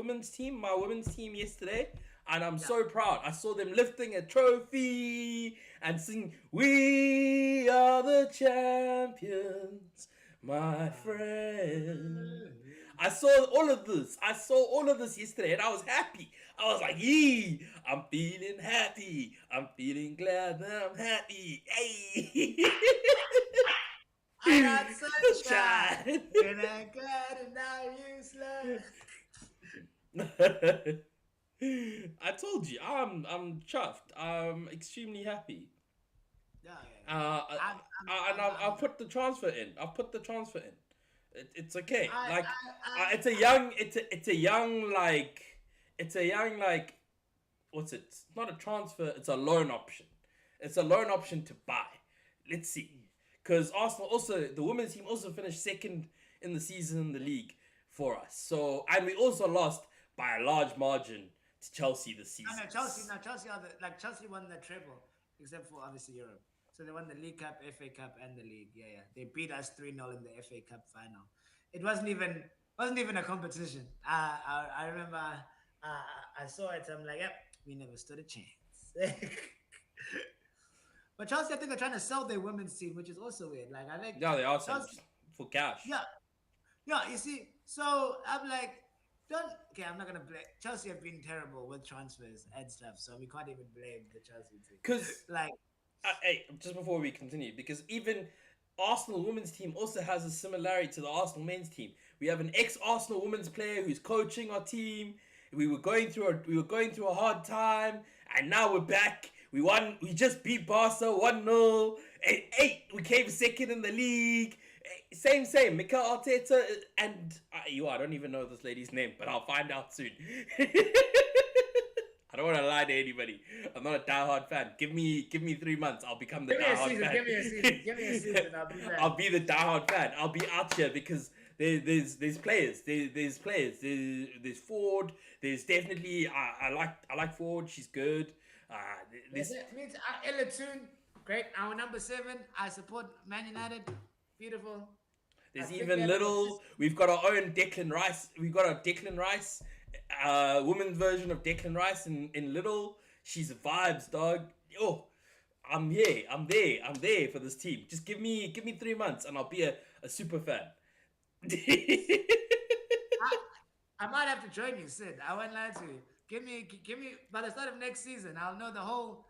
women's team yesterday, and I'm yeah. so proud. I saw them lifting a trophy and singing "We are the champions, my friend." I saw all of this. I saw all of this yesterday, and I was happy. I was like, "Yee! I'm feeling happy. I'm feeling glad that I'm happy." Hey. I got sunshine Shine. in a garden now useless. I told you, I'm chuffed. I'm extremely happy. Yeah, yeah, Uh, yeah. and I've put the transfer in. I've put the transfer in. It's okay. I, Like, I, it's a young, it's a young like, what's it? It's not a transfer. It's a loan option. It's a loan option to buy. Let's see, because Arsenal also the women's team also finished second in the season in the league for us. So and we also lost by a large margin to Chelsea this no, season. no, Chelsea, no, Chelsea are Chelsea won the treble, except for obviously Europe. So they won the League Cup, FA Cup, and the league. Yeah, yeah. They beat us 3-0 in the FA Cup final. It wasn't even a competition. I remember I saw it. I'm like, yep, we never stood a chance. But Chelsea, I think, are trying to sell their women's team, which is also weird. Like I think Yeah, they are selling Chelsea, for cash. yeah, yeah. You see, so I'm like, don't. Okay, I'm not gonna blame Chelsea. Have been terrible with transfers and stuff, so we can't even blame the Chelsea team. Because Like, hey, just before we continue, because even Arsenal women's team also has a similarity to the Arsenal men's team. We have an ex-Arsenal women's player who's coaching our team. We were going through a hard time, and now we're back. We won. We just beat Barca 1-0. Hey, we came second in the league. Same. Mikel Arteta and I don't even know this lady's name, but I'll find out soon. I don't want to lie to anybody. I'm not a diehard fan. Give me 3 months. I'll become the give me a diehard season. fan. Give me a season. Give me a season. I'll be back. I'll be the diehard fan. I'll be out here because there's players. There's players. There's Ford. There's definitely I like Ford. She's good. Uh, Yes, there's it means Ella Toon, great. Our number 7. I support Man United. Beautiful. I There's think they even have a little. We've got our own Declan Rice. We've got our Declan Rice, women's version of Declan Rice in little. She's vibes, dog. Oh, I'm here. I'm there. I'm there for this team. Just give me 3 months and I'll be a super fan. I might have to join you, Sid. I won't lie to you. Give me by the start of next season, I'll know the whole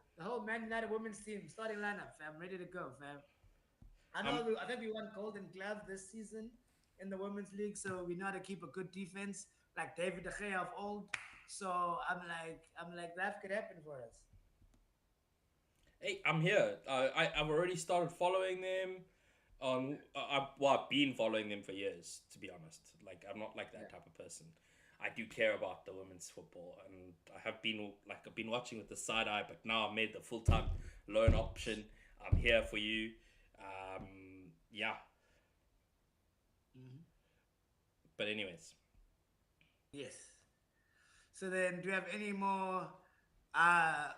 Man United women's team starting lineup, fam. Ready to go, fam. I'm I think we won Golden Glove this season in the women's league, so we know how to keep a good defense, like David De Gea of old. So I'm like that could happen for us. Hey, I'm here. I've already started following them. I've been following them for years. To be honest, like I'm not like Yeah. that type of person. I do care about the women's football, and I've been watching with the side eye, but now I've made the full time loan option. I'm here for you. Yeah. Hmm. But anyways, Yes. So then, do you have any more?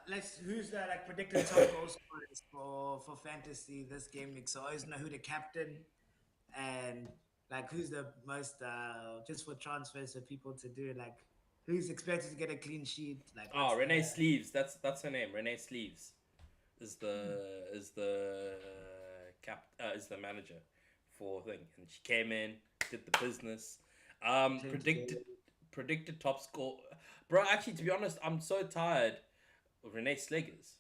Let's who's the like predicted top goal scorers for fantasy this game week? So I always know who the captain and like who's the most just for transfers for people to do like. who's expected to get a clean sheet. Like, Oh, what's the? Renee Sleeves. That's her name. Renee Sleeves is the is the manager for thing, and she came in, did the business, Clean predicted sheet. predicted top score, bro. Actually, to be honest, I'm so tired of Renee Sliggers.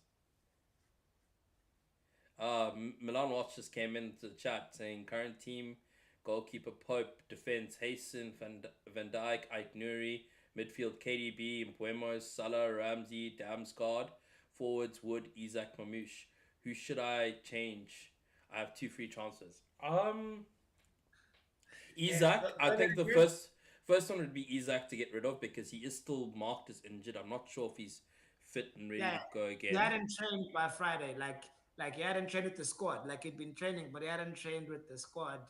Milan Watch just came into the chat saying current team goalkeeper Pope, defense Hasten, Van Dijk, Ait Nuri, midfield KDB, Mbuemo, Salah, Ramsey, Damsgaard, forwards Wood, Isaac, Mamouche. Who should I change? I have two free transfers. Yeah, Isaac. I but think the good. first one would be Isaac to get rid of because he is still marked as injured. I'm not sure if he's fit and ready Yeah, to go he again. hadn't trained by Friday. Like he hadn't trained with the squad. Like he'd been training, but he hadn't trained with the squad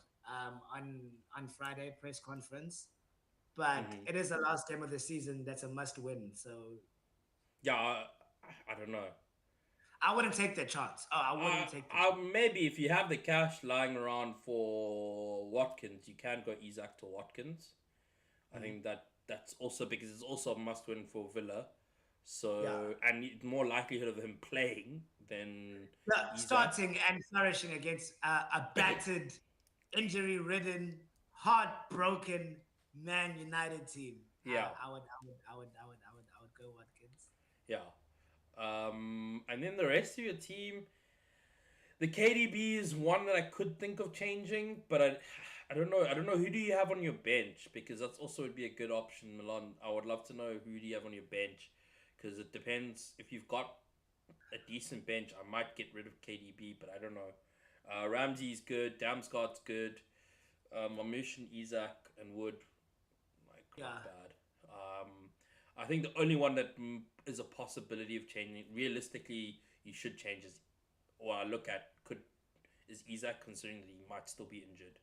on Friday press conference. But Hmm. it is the last game of the season. That's a must win. So Yeah, I don't know. I wouldn't take the chance. Oh, I wouldn't take the chance. Maybe if you have the cash lying around for Watkins, you can go Isaac to Watkins. I Mhm. think that's also because it's also a must win for Villa. Yeah. So and more likelihood of him playing than Yeah, Isaac. starting and flourishing against a battered, injury-ridden, heartbroken Man United team. Yeah, I would go Watkins. yeah. And then the rest of your team, the KDB is one that I could think of changing, but I don't know. I don't know who do you have on your bench because that's also would be a good option, Milan. I would love to know who do you have on your bench because it depends. If you've got a decent bench, I might get rid of KDB, but I don't know. Ramsey's good. Damsgaard's good. Mamouche and Isaac and Wood, like Yeah, not bad. I think the only one that is a possibility of changing, realistically, you should change is, or I look at could is Isaac, considering that he might still be injured.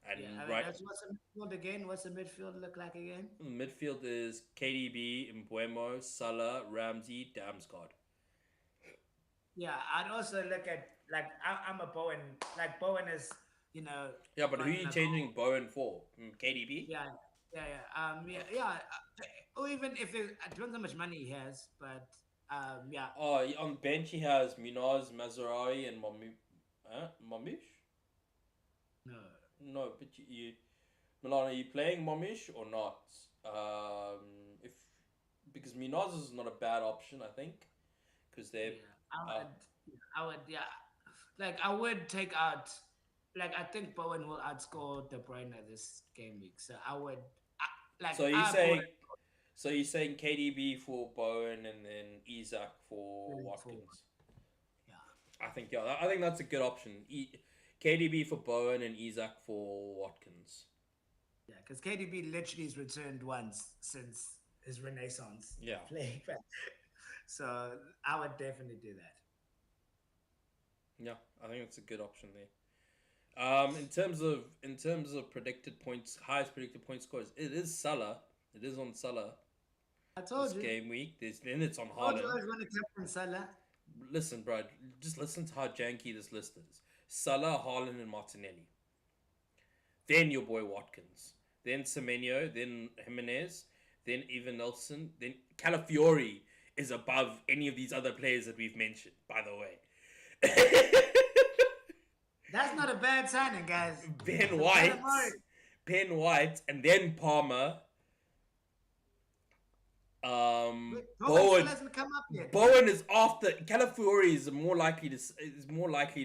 yeah. And I mean, right what's the midfield again? What's the midfield look like again? midfield is KDB, Mbuemo, Salah, Ramsey, Damsgaard. Yeah, I'd also look at like I'm a Bowen. Like Bowen is, you know, Yeah, but who are gotten you a goal. changing Bowen for? KDB? Yeah, yeah. Or even if it depends how much money he has, but yeah. Oh, on bench he has Minaz, Mazraoui, and Mamouche? No. No, but Milan, are you playing Mamouche or not? If because Minaz is not a bad option, I think, because they're Yeah, I uh, would. I would. Yeah, like I would take out. Like I think Bowen will outscore De Bruyne this game week, so I would. Like so you I put saying so you're saying KDB for Bowen and then Isaac for going forward. Watkins. Yeah, I think yeah, I think that's a good option. KDB for Bowen and Isaac for Watkins. yeah, because KDB literally has returned once since his renaissance Yeah, of playing back. So I would definitely do that. yeah, I think that's a good option there. In terms of predicted points, highest predicted point scores, it is Salah. It is on Salah I this told you. game week. Then it's on Told you I Haaland. was going to captain Salah. Listen, bro, just listen to how janky this list is. Salah, Haaland, and Martinelli. Then your boy Watkins. Then Semenyo. Then Jimenez. Then Evan Nelson. Then Calafiori is above any of these other players that we've mentioned, by the way. That's not a bad signing, guys. Ben Let him White. worry. Ben White. And then Palmer. Bowen still Bowen. hasn't come up yet. Bowen is after Calafiori is more likely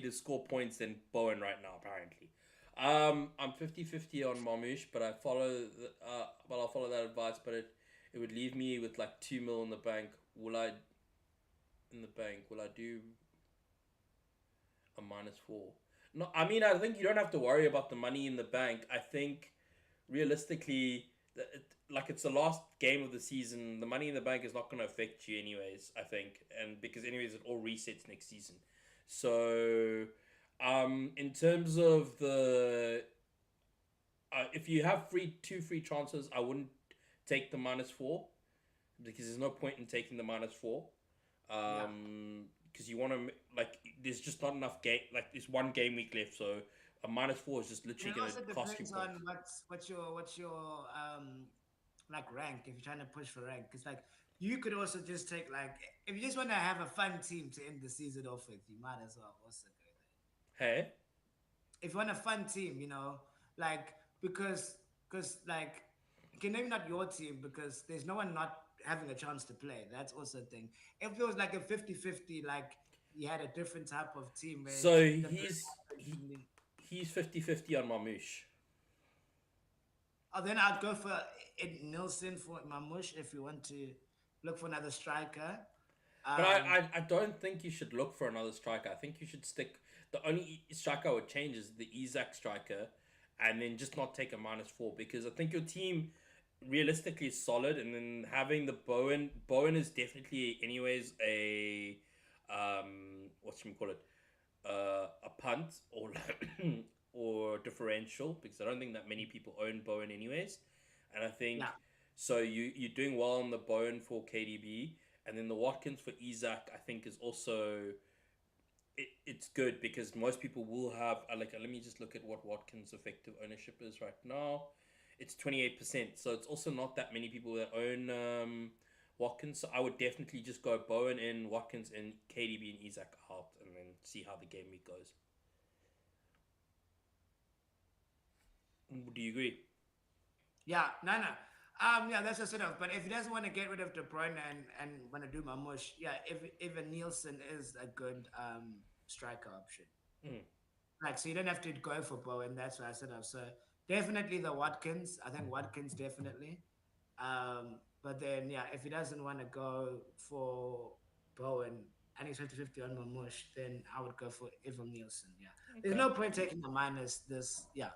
to score points than Bowen right now apparently. I'm 50-50 on Marmouche, but I'll follow that advice. But it would leave me with like 2 mil in the bank. Will I do a -4? No, I mean I think you don't have to worry about the money in the bank. I think realistically, like it's the last game of the season, the money in the bank is not going to affect you anyways. I think, and because anyways, it all resets next season. So, in terms of the, if you have two free transfers, I wouldn't take the -4 because there's no point in taking the -4. Yeah. Because you want to like, there's just not enough game. Like, there's one game week left, so a -4 is just And literally it going to also cost you depends points. on what's your like rank, if you're trying to push for rank, because like you could also just take like if you just want to have a fun team to end the season off with, you might as well also go there. Hey, If you want a fun team, like because like okay, maybe not your team because there's no one not having a chance to play. That's also a thing. If it was like a 50-50, like you had a different type of team where so the he's 50-50 on Marmouche. oh, then I'd go for Ed Nilsson for Mamush if you want to look for another striker. But Um, I don't think you should look for another striker. I think you should stick. The only striker I would change is the Isaac striker, and then just not take a -4 because I think your team realistically is solid, and then having the Bowen is definitely anyways a what you call it a punt or or differential because I don't think that many people own Bowen anyways, and I think yeah, so. You're doing well on the Bowen for KDB, and then the Watkins for Isaac I think is also it's good because most people will have like let me just look at what Watkins effective ownership is right now. It's 28%, so it's also not that many people that own Watkins. So I would definitely just go Bowen in, Watkins in, KDB and Isaac out, and then see how the game week goes. Do you agree? yeah, no. Yeah, that's just enough. But if he doesn't want to get rid of De Bruyne and want to do Mamush, yeah, if a Nielsen is a good striker option. Mm, Like, so you don't have to go for Bowen. That's what I said. So definitely the Watkins. I think Watkins definitely. But then, yeah, if he doesn't want to go for Bowen and he's 50-50 on Mamush, then I would go for Evan Nielsen. Yeah. There's okay. no point taking the minus this. Yeah.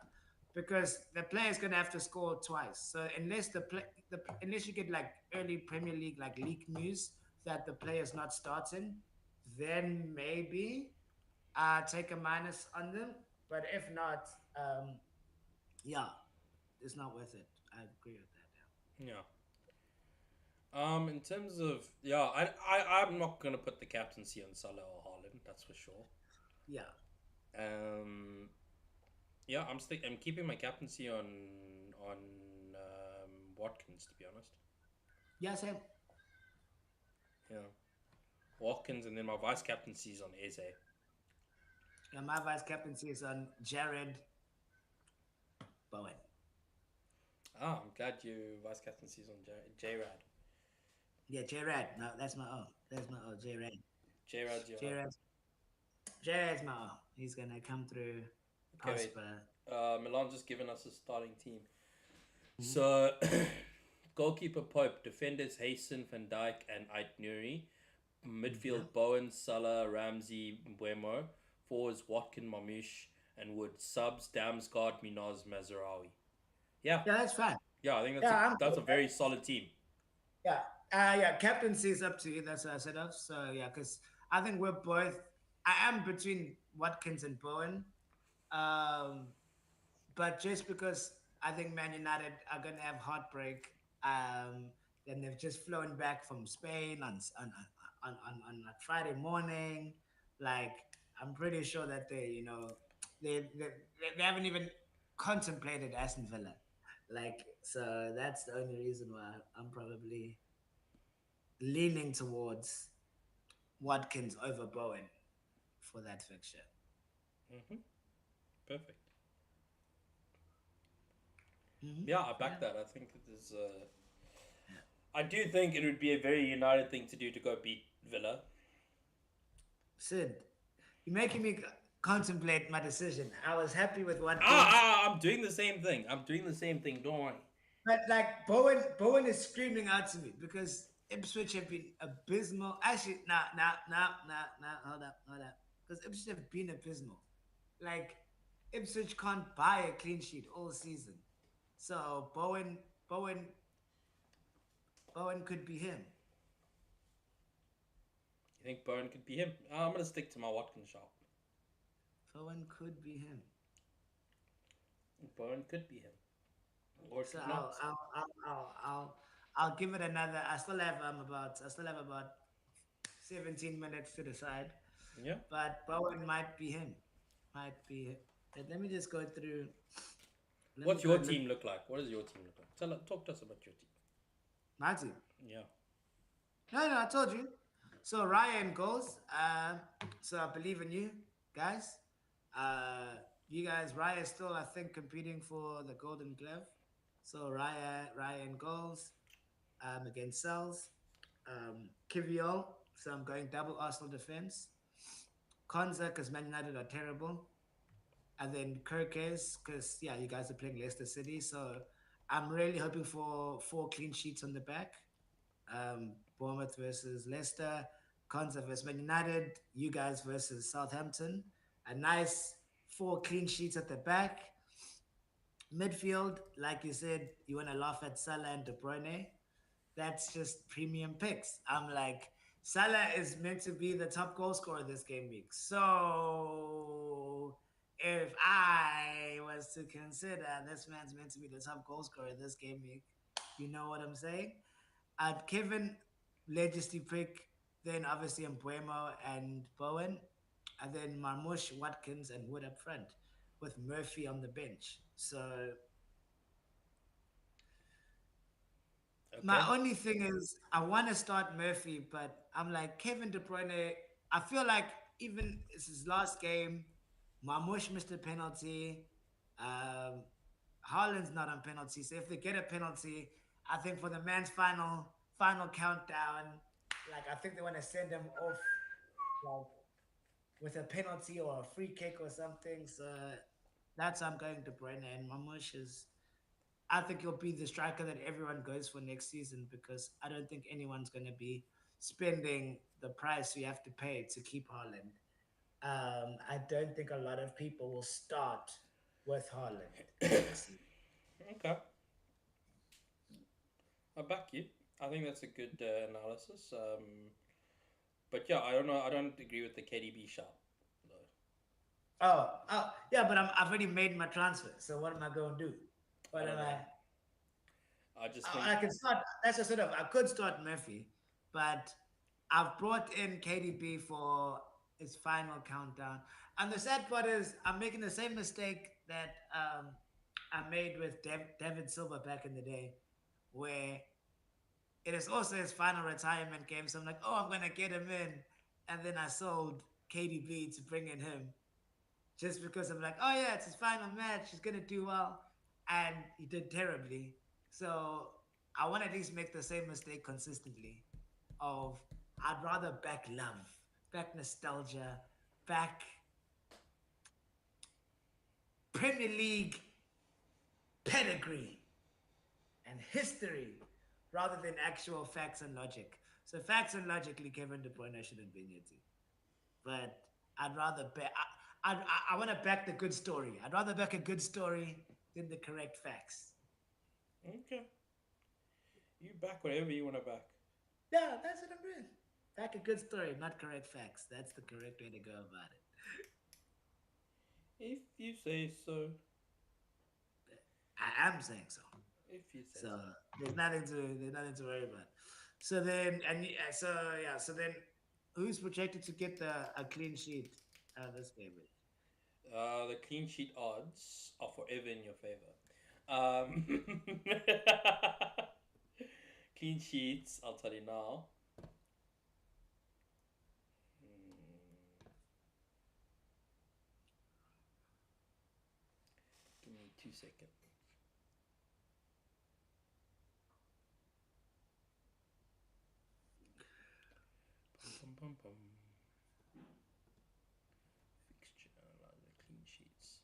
Because the player is going to have to score twice. So unless you get like early Premier League, like league news that the player is not starting, then maybe take a minus on them. But if not, yeah, it's not worth it. I agree with that. Yeah. In terms of I'm not gonna put the captaincy on Salah or Haaland. That's for sure. Yeah. Um, yeah, I'm keeping my captaincy on Watkins to be honest. Yeah, same. Yeah, Watkins, and then my vice captaincy is on Eze. Yeah, my vice captaincy is on Jared Bowen. Ah, I'm glad you vice captaincy is on J Rad. Yeah, Jared. No, that's my own. That's my own. Jared. J Rad's your Jared. Jared's my own. He's gonna come through, okay. Wait, prosper. Milan's just given us a starting team. Mhm. So, goalkeeper Pope, defenders Hasten, Van Dijk, and Ait Nuri. Yeah. Midfield Bowen, Salah, Ramsey, Mbuemo. Forwards Watkin, Mamush, and Wood. Subs Damsgaard, Minaz, Mazarawi. Yeah, Yeah, that's fine. yeah, I think Yeah, I'm that's good. a very solid team. Yeah. Yeah, captaincy is up to you. That's what I said of. So yeah, because I think we're both. I am between Watkins and Bowen. Um, but just because I think Man United are going to have heartbreak, then they've just flown back from Spain on a Friday morning. Like I'm pretty sure that they haven't even contemplated Aston Villa. Like so that's the only reason why I'm probably leaning towards Watkins over Bowen for that fixture. Hmm. Perfect. Yeah, I Yeah. back that. I think it is. I do think it would be a very United thing to do to go beat Villa. Sid, you're making me contemplate my decision. I was happy with Watkins, I'm doing the same thing. I'm doing the same thing. Don't worry. but like Bowen is screaming out to me because Ipswich have been abysmal. Actually, hold up, because Ipswich have been abysmal. Like Ipswich can't buy a clean sheet all season, so Bowen, Bowen could be him. You think Bowen could be him? I'm gonna stick to my Watkins shop. Bowen could be him. Bowen could be him, or it So could not. I'll give it another. I still have about 17 minutes to decide, Yeah. but Bowen might be him. Might be. Let me just go through. Let me What's go your look. team look like? What does your team look like? Talk to us about your team. Marty. Yeah. No, no, I told you. So Ryan goals. So I believe in you guys. Uh, you guys, Ryan is still, I think, competing for the Golden Glove. So Ryan goals against Cells. Kiviol. So I'm going double Arsenal defense. Konza because Man United are terrible. And then Kirkes because yeah, you guys are playing Leicester City. So I'm really hoping for 4 clean sheets on the back. Bournemouth versus Leicester, Conza versus Man United, you guys versus Southampton. A nice 4 clean sheets at the back. Midfield, like you said, you want to laugh at Salah and De Bruyne. That's just premium picks. I'm like, Salah is meant to be the top goal scorer this game week. So if I was to consider this man's meant to be the top goal scorer this game week, you know what I'm saying? Kevin, Legacy pick, then obviously Mbuemo and Bowen, and then Marmush, Watkins, and Wood up front with Murphy on the bench. So my Okay. only thing is I want to start Murphy, but I'm like Kevin De Bruyne. I feel like even it's his last game, Marmush missed a penalty. Um, Haaland's not on penalty, so if they get a penalty, I think for the man's final countdown, like I think they want to send him off like with a penalty or a free kick or something. So that's how I'm going to Bruyne, and Marmush is I think he'll be the striker that everyone goes for next season because I don't think anyone's going to be spending the price you have to pay to keep Haaland. I don't think a lot of people will start with Haaland next season. Okay. I back you. I think that's a good analysis. But yeah, I don't know. I don't agree with the KDB shot. Though. Yeah, but I've already made my transfer. So what am I going to do? I What am don't know. I? I just think I can start. That's just sort of. I could start Murphy, but I've brought in KDB for his final countdown. And the sad part is, I'm making the same mistake that I made with David Silva back in the day, where it is also his final retirement game. So I'm like, oh, I'm gonna get him in, and then I sold KDB to bring in him just because I'm like, oh yeah, it's his final match. He's gonna do well, and he did terribly. So I want to at least make the same mistake consistently. Of I'd rather back love, back nostalgia, back Premier League pedigree and history, rather than actual facts and logic. So facts and logically, Kevin De Bruyne shouldn't be in your team, but I'd rather back. I want to back the good story. I'd rather back a good story than the correct facts. okay. You back whatever you want to back. Yeah, that's what I'm doing. Back a good story, not correct facts. That's the correct way to go about it. If you say so. I am saying so. If you say So so. there's nothing to worry about. So then so yeah, so then who's projected to get a clean sheet this game week? The clean sheet odds are forever in your favor. Um, clean sheets, I'll tell you now. Hmm, give me 2 seconds. Pum, pum, pum, pum. Fixture, the clean sheets.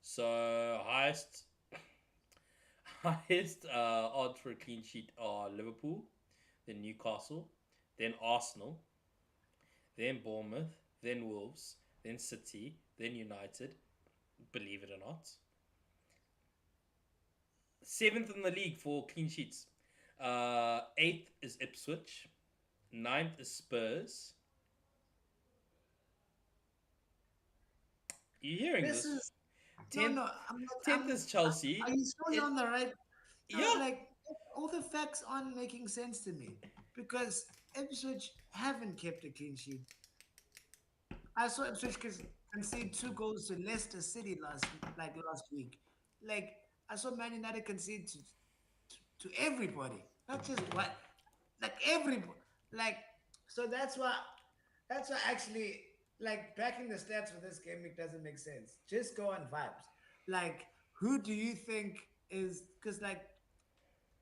So highest odds for a clean sheet are Liverpool, then Newcastle, then Arsenal, then Bournemouth, then Wolves, then City, then United. Believe it or not, seventh in the league for clean sheets. Eighth is Ipswich. Ninth is Spurs. You hearing This this? is no, Tenth, no. I'm not. tenth is Are Chelsea. you sure you're It on the right? yeah. Like all the facts aren't making sense to me because Ipswich haven't kept a clean sheet. I saw Ipswich concede 2 goals to Leicester City last week. Like I saw Man United concede to everybody. Not just what, like every, like, so that's why actually, like, backing the stats for this game, it doesn't make sense. Just go on vibes. Like, who do you think is, because, like,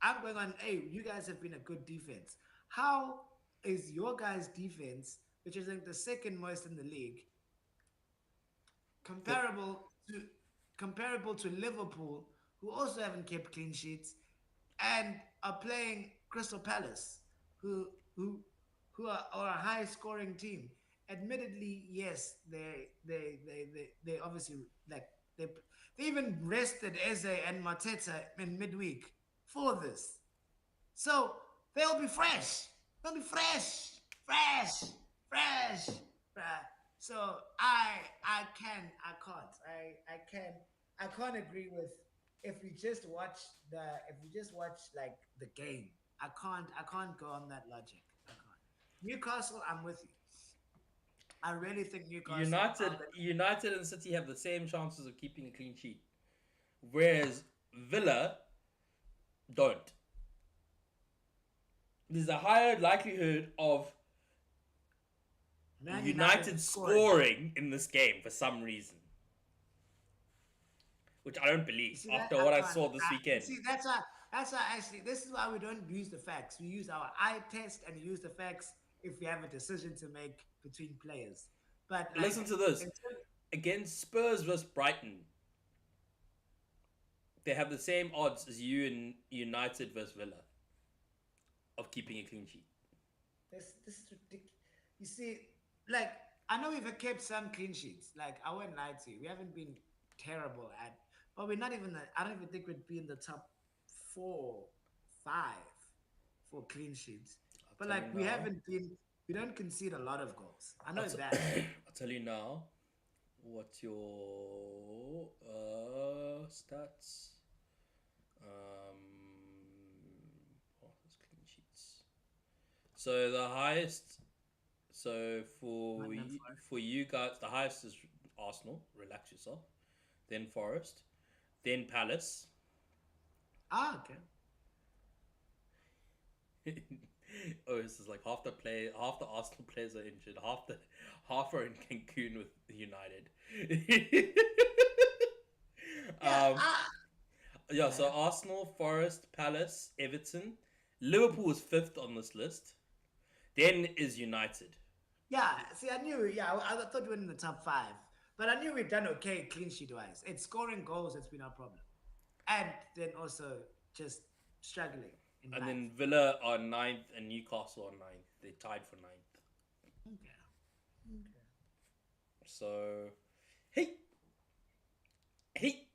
I'm going on, hey, you guys have been a good defense. How is your guys' defense, which is like the second most in the league, The, comparable to Liverpool, who also haven't kept clean sheets and are playing Crystal Palace, who who are a high scoring team. Admittedly, yes, they obviously, like, they they even rested Eze and Mateta in midweek for this. So they'll be fresh. They'll be fresh, fresh, fresh. Bruh. So I can't. I can't agree with, if we just watch like the game. I can't go on that logic. I can't. Newcastle, I'm with you. I really think Newcastle are United and City have the same chances of keeping a clean sheet, whereas Villa don't. There's a higher likelihood of Man United United scoring. scoring in this game for some reason, which I don't You believe see that? after I what I can't. saw this You weekend. see, that's why actually, this is why we don't use the facts. We use our eye test and use the facts if we have a decision to make between players. But, But listen like, to this: in terms, against Spurs versus Brighton, they have the same odds as you in United versus Villa of keeping a clean sheet. this is ridiculous. You see, like, I know we've kept some clean sheets. Like, I won't lie to you, we haven't been terrible at, but we're not even. I don't even think we'd be in the top 4, 5 for clean sheets. I'll But, tell you like, we now. haven't been. We don't concede a lot of goals. I I'll, know t- that. I'll tell you now. What's your stats? What is clean sheets? So the highest. So Not enough for. for you guys, the highest is Arsenal. Relax yourself. Then Forest. Then Palace. Ah, okay. Oh, this is like half the Arsenal players are injured, half are in Cancun with United. Yeah. um, Ah. yeah, so Okay. Arsenal, Forest, Palace, Everton, Liverpool is fifth on this list. Then is United. Yeah. See, I knew. Yeah, I thought we were in the top 5, but I knew we'd done okay clean sheet wise. It's scoring goals that's been our problem, and then also just struggling in And life. then Villa are ninth and Newcastle are ninth. They tied for ninth. Okay. Okay. So, hey, hey,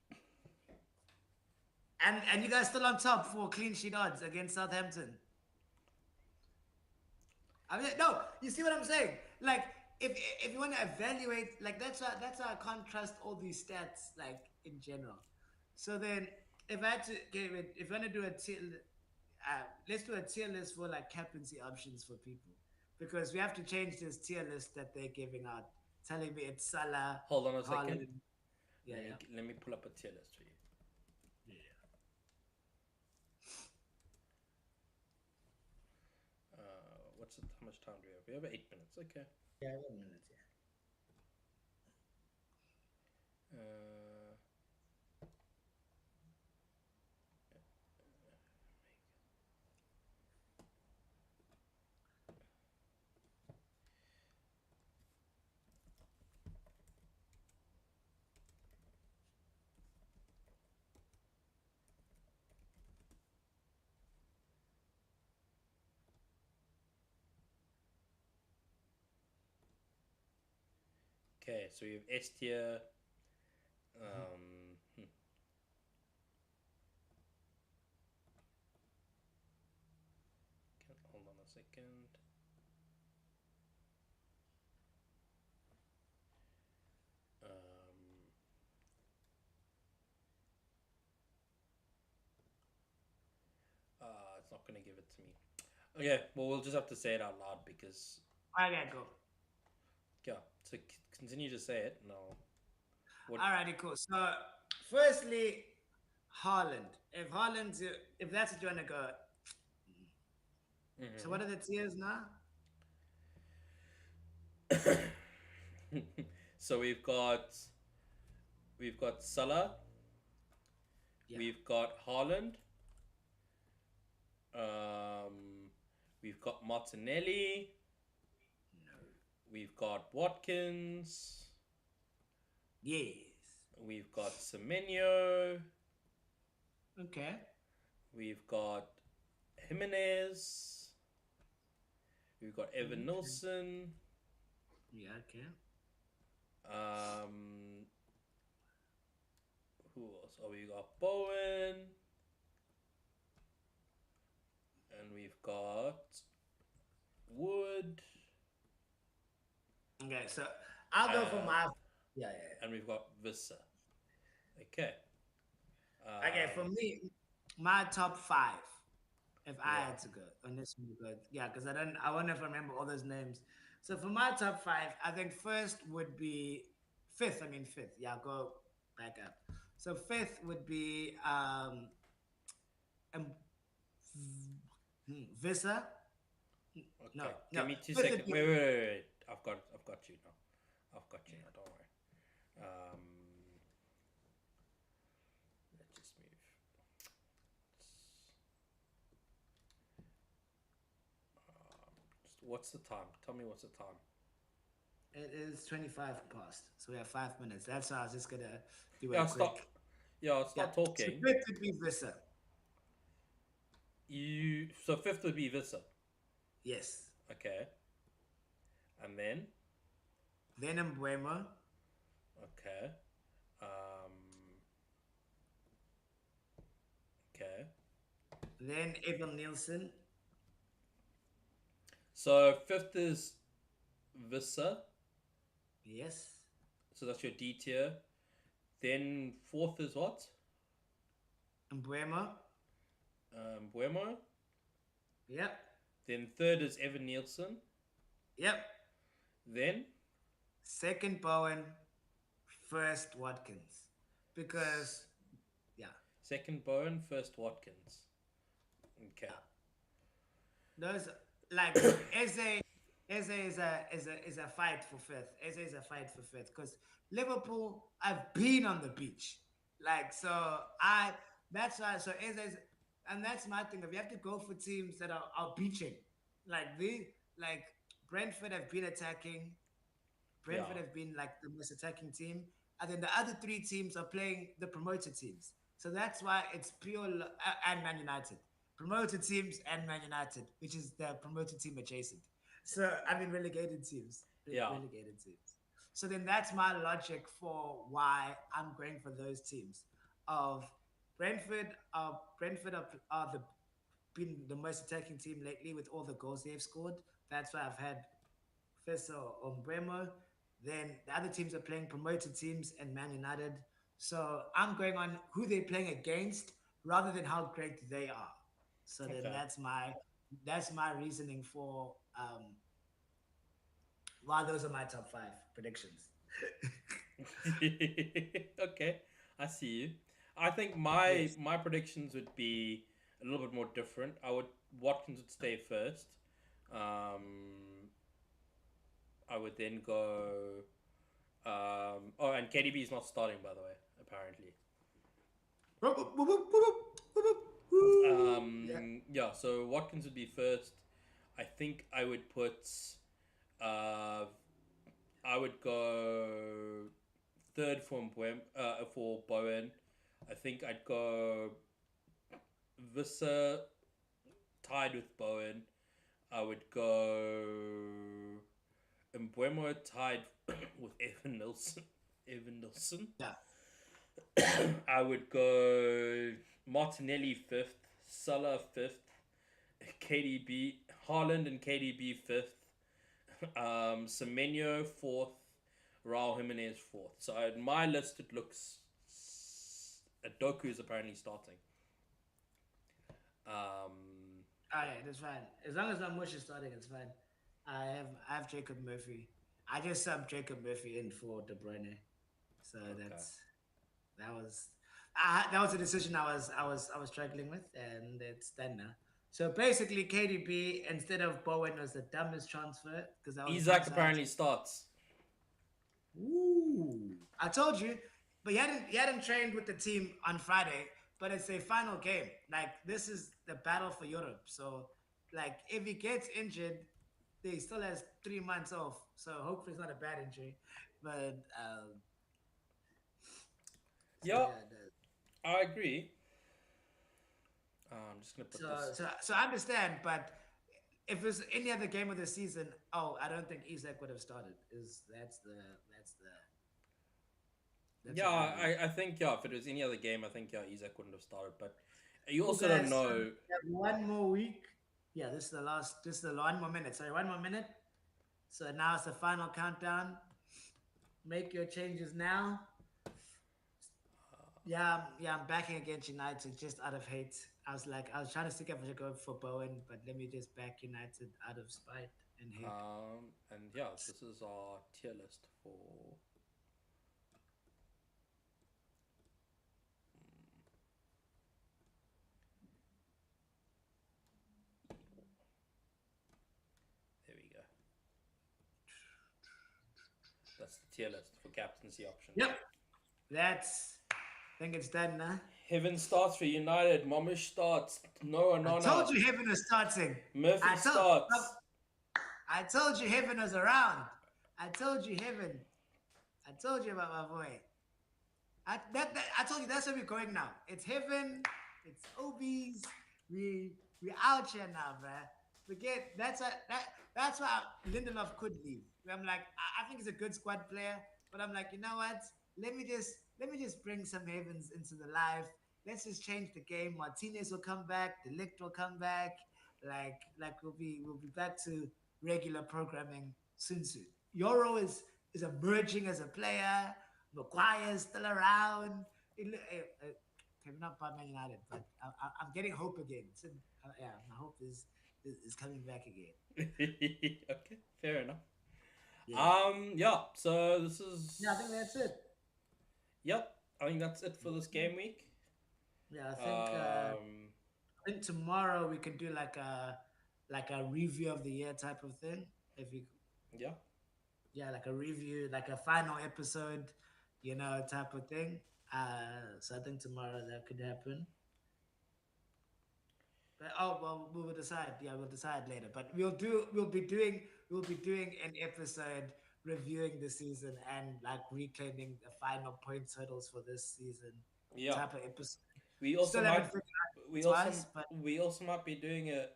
And you guys still on top for clean sheet odds against Southampton. I mean, no, you see what I'm saying? Like, if you want to evaluate, like, that's why I can't trust all these stats, like, in general. So then, if I had to get it, if I want to do a tier, let's do a tier list for, like, captaincy options for people, because we have to change this tier list that they're giving out, telling me it's Salah, hold on a second. Haaland. Yeah, yeah, Let me pull up a tier list for you. yeah. How much time do we have? We have 8 minutes. Okay. Yeah, 1 minute. Yeah. Uh, okay, so we have S tier. Hmm. Hold on a second. Um, it's not gonna give it to me. Okay, well we'll just have to say it out loud because Okay, go. yeah. So continue to say it. No. What? Alrighty, cool. So, firstly, Haaland. If that's what you want to go, So what are the tiers now? So we've got Salah, Yeah. we've got Haaland, um, we've got Martinelli, No. we've got Watkins, Yes. we've got Semenyo, Okay. we've got Jimenez, we've got Evan Okay. Nilsson, Yeah. Okay. um, who else? Oh, we got Bowen, and we've got Wood, Okay. So I'll go for uh, my. Yeah. Yeah. and we've got Vissa. Okay. Okay. For Um, me, my top five. If I yeah. had to go, and this one good, yeah, because I won't ever remember all those names. So for my top five, I think first would be fifth. I mean fifth. Yeah, I'll go back up. So fifth would be um Visa. No, Okay. Give no. me two Fifth would seconds. be Wait. I've got you now. I've got you yeah. now. Don't worry. Um, let's just move. What's the time? Tell me what's the time. It is 25 past, so we have 5 minutes. That's why I was just gonna do Yeah. a Stop. quick. Yeah. Yeah. Start So talking. fifth would be Visa. You. So fifth would be Vissa. Yes. Okay. And then. Then Mbuemo. Okay. Um. Okay. Then Evan Nielsen. So fifth is Vissa. Yes. So that's your D tier. Then fourth is what? Mbuemo. Buemo. Yep. Then third is Evan Nielsen. Yep. Then Second Bowen. First Watkins. Because yeah, second Bowen, first Watkins. Okay. yeah. Those like Eze is a fight for fifth. Eze is a fight for fifth. Because Liverpool, I've been on the beach. Like so I that's why so Eze is and that's my thing. If you have to go for teams that are beaching, like the like Brentford have been attacking, Yeah. Brentford have been like the most attacking team, and then the other three teams are playing the promoted teams. So that's why it's and Man United, promoted teams and Man United, which is the promoted team adjacent. So I mean relegated teams, Yeah. relegated teams. So then that's my logic for why I'm going for those teams. Of Brentford are the been the most attacking team lately with all the goals they've scored. That's why I've had Fissa or Bremo. Then the other teams are playing promoted teams and Man United. So I'm going on who they're playing against rather than how great they are. So then Okay. that's my reasoning for why those are my top five predictions. Okay. I see you. I think my Yes. my predictions would be a little bit more different. I would Watkins would stay first. Um, I would then go. Oh, and KDB is not starting, by the way. Apparently. Yeah. Yeah. So Watkins would be first. I think I would put. Uh, I would go third for Bowen. I think I'd go Visser tied with Bowen. I would go Mbuemo tied with Evan Nilsson. Evan Nilsson. Yeah. I would go Martinelli fifth, Salah fifth, KDB, Haaland and KDB fifth, Semenyo fourth, Raul Jimenez fourth. So in my list, it looks Doku is apparently starting. Um, Oh yeah, that's fine. As long as I'm Mush is starting, it's fine. I have Jacob Murphy. I just subbed Jacob Murphy in for De Bruyne. So okay. that was that was a decision I was struggling with, and it's done now. So basically, KDB instead of Bowen was the dumbest transfer because that was Isaac one-sided. apparently starts. Ooh, I told you, but he hadn't trained with the team on Friday. But it's a final game. Like this is the battle for Europe. So, like if he gets injured, he still has 3 months off. So hopefully it's not a bad injury. But so Yeah, yeah, I agree. I'm just gonna put so this. so I understand. But if it was any other game of the season, oh, I don't think Isak would have started. Is that's Yeah, what I believe. I think yeah. If it was any other game, I think yeah, Isaac wouldn't have started. But you Cool also don't guys. So we know. have one more week. Yeah, this is the last. This is the one more minute. Sorry, one more minute. So now it's the final countdown. Make your changes now. Yeah, I'm backing against United just out of hate. I was trying to stick up for go for Bowen, but let me just back United out of spite and hate. And yeah, this is our tier list for. There we go. That's the tier list for captaincy options. Yep, that's. I think it's done now. Heaven starts for United. Momish starts. Noah I Nona. told you Heaven is starting. Murphy I told. starts. I told you Heaven is around. I told you Heaven. I told you about my boy. I told you that's where we're going now. It's heaven. It's OBs. We out here now, bruh. Forget that's why Lindelof could leave. I'm like, I think he's a good squad player, but I'm like, you know what? Let me just bring some Havens into the life. Let's just change the game. Martinez will come back. The Ligt will come back. Like we'll be back to regular programming soon. Euro is emerging as a player. Maguire's still around. Okay, not by Man United, but I'm getting hope again. So, yeah, my hope is coming back again. Okay, fair enough. Yeah, Yeah. So this is. yeah. I think that's it. Yep. I think that's it for this game week. Yeah, Um. I think tomorrow we can do like a review of the year type of thing. If you Yeah. Yeah, like a review, like a final episode, type of thing. So I think tomorrow that could happen. But oh well, we will decide. Yeah, we'll decide later. But we'll be doing an episode reviewing the season and like reclaiming the final point totals for this season Yeah. type of episode. We also Still haven't might. figured We out also twice, but we also might be doing a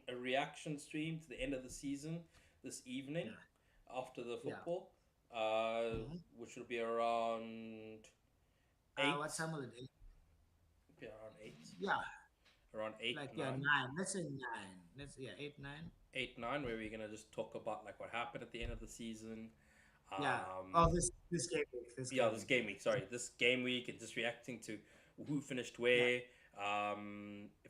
a reaction stream to the end of the season this evening yeah, after the yeah. football, Mhm. which will be around What eight. time will it be? Be around eight. Yeah, Around eight like yeah, nine. 9. Let's say 9. Let's yeah, 8, 9. 8 9, where we're gonna just talk about like what happened at the end of the season. Yeah. Oh, Um, this game week. This yeah, game this week. game week. Sorry, this game week, and just reacting to who finished Yeah. where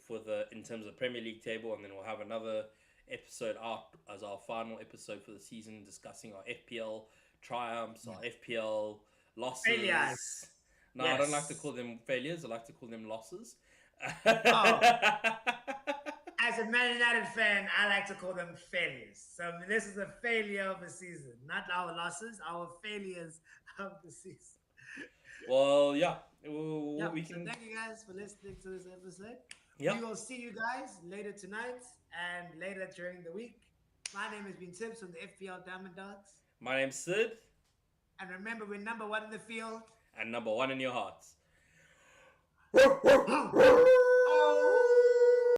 for the in terms of Premier League table, and then we'll have another episode out as our final episode for the season, discussing our FPL triumphs, Yeah. our FPL losses. Failures. No, I don't like to Yes. call them failures. I like to call them losses. Oh, as a Man United fan, I like to call them failures. So this is a failure of the season, not our losses, our failures of the season. Well, yeah, Yeah. we So can. thank you guys for listening to this episode. Yeah, We will see you guys later tonight and later during the week. My name has been Tibbs from the FPL Diamond Dogs. my name's Sid, And remember, we're number one in the field. and number one in your hearts.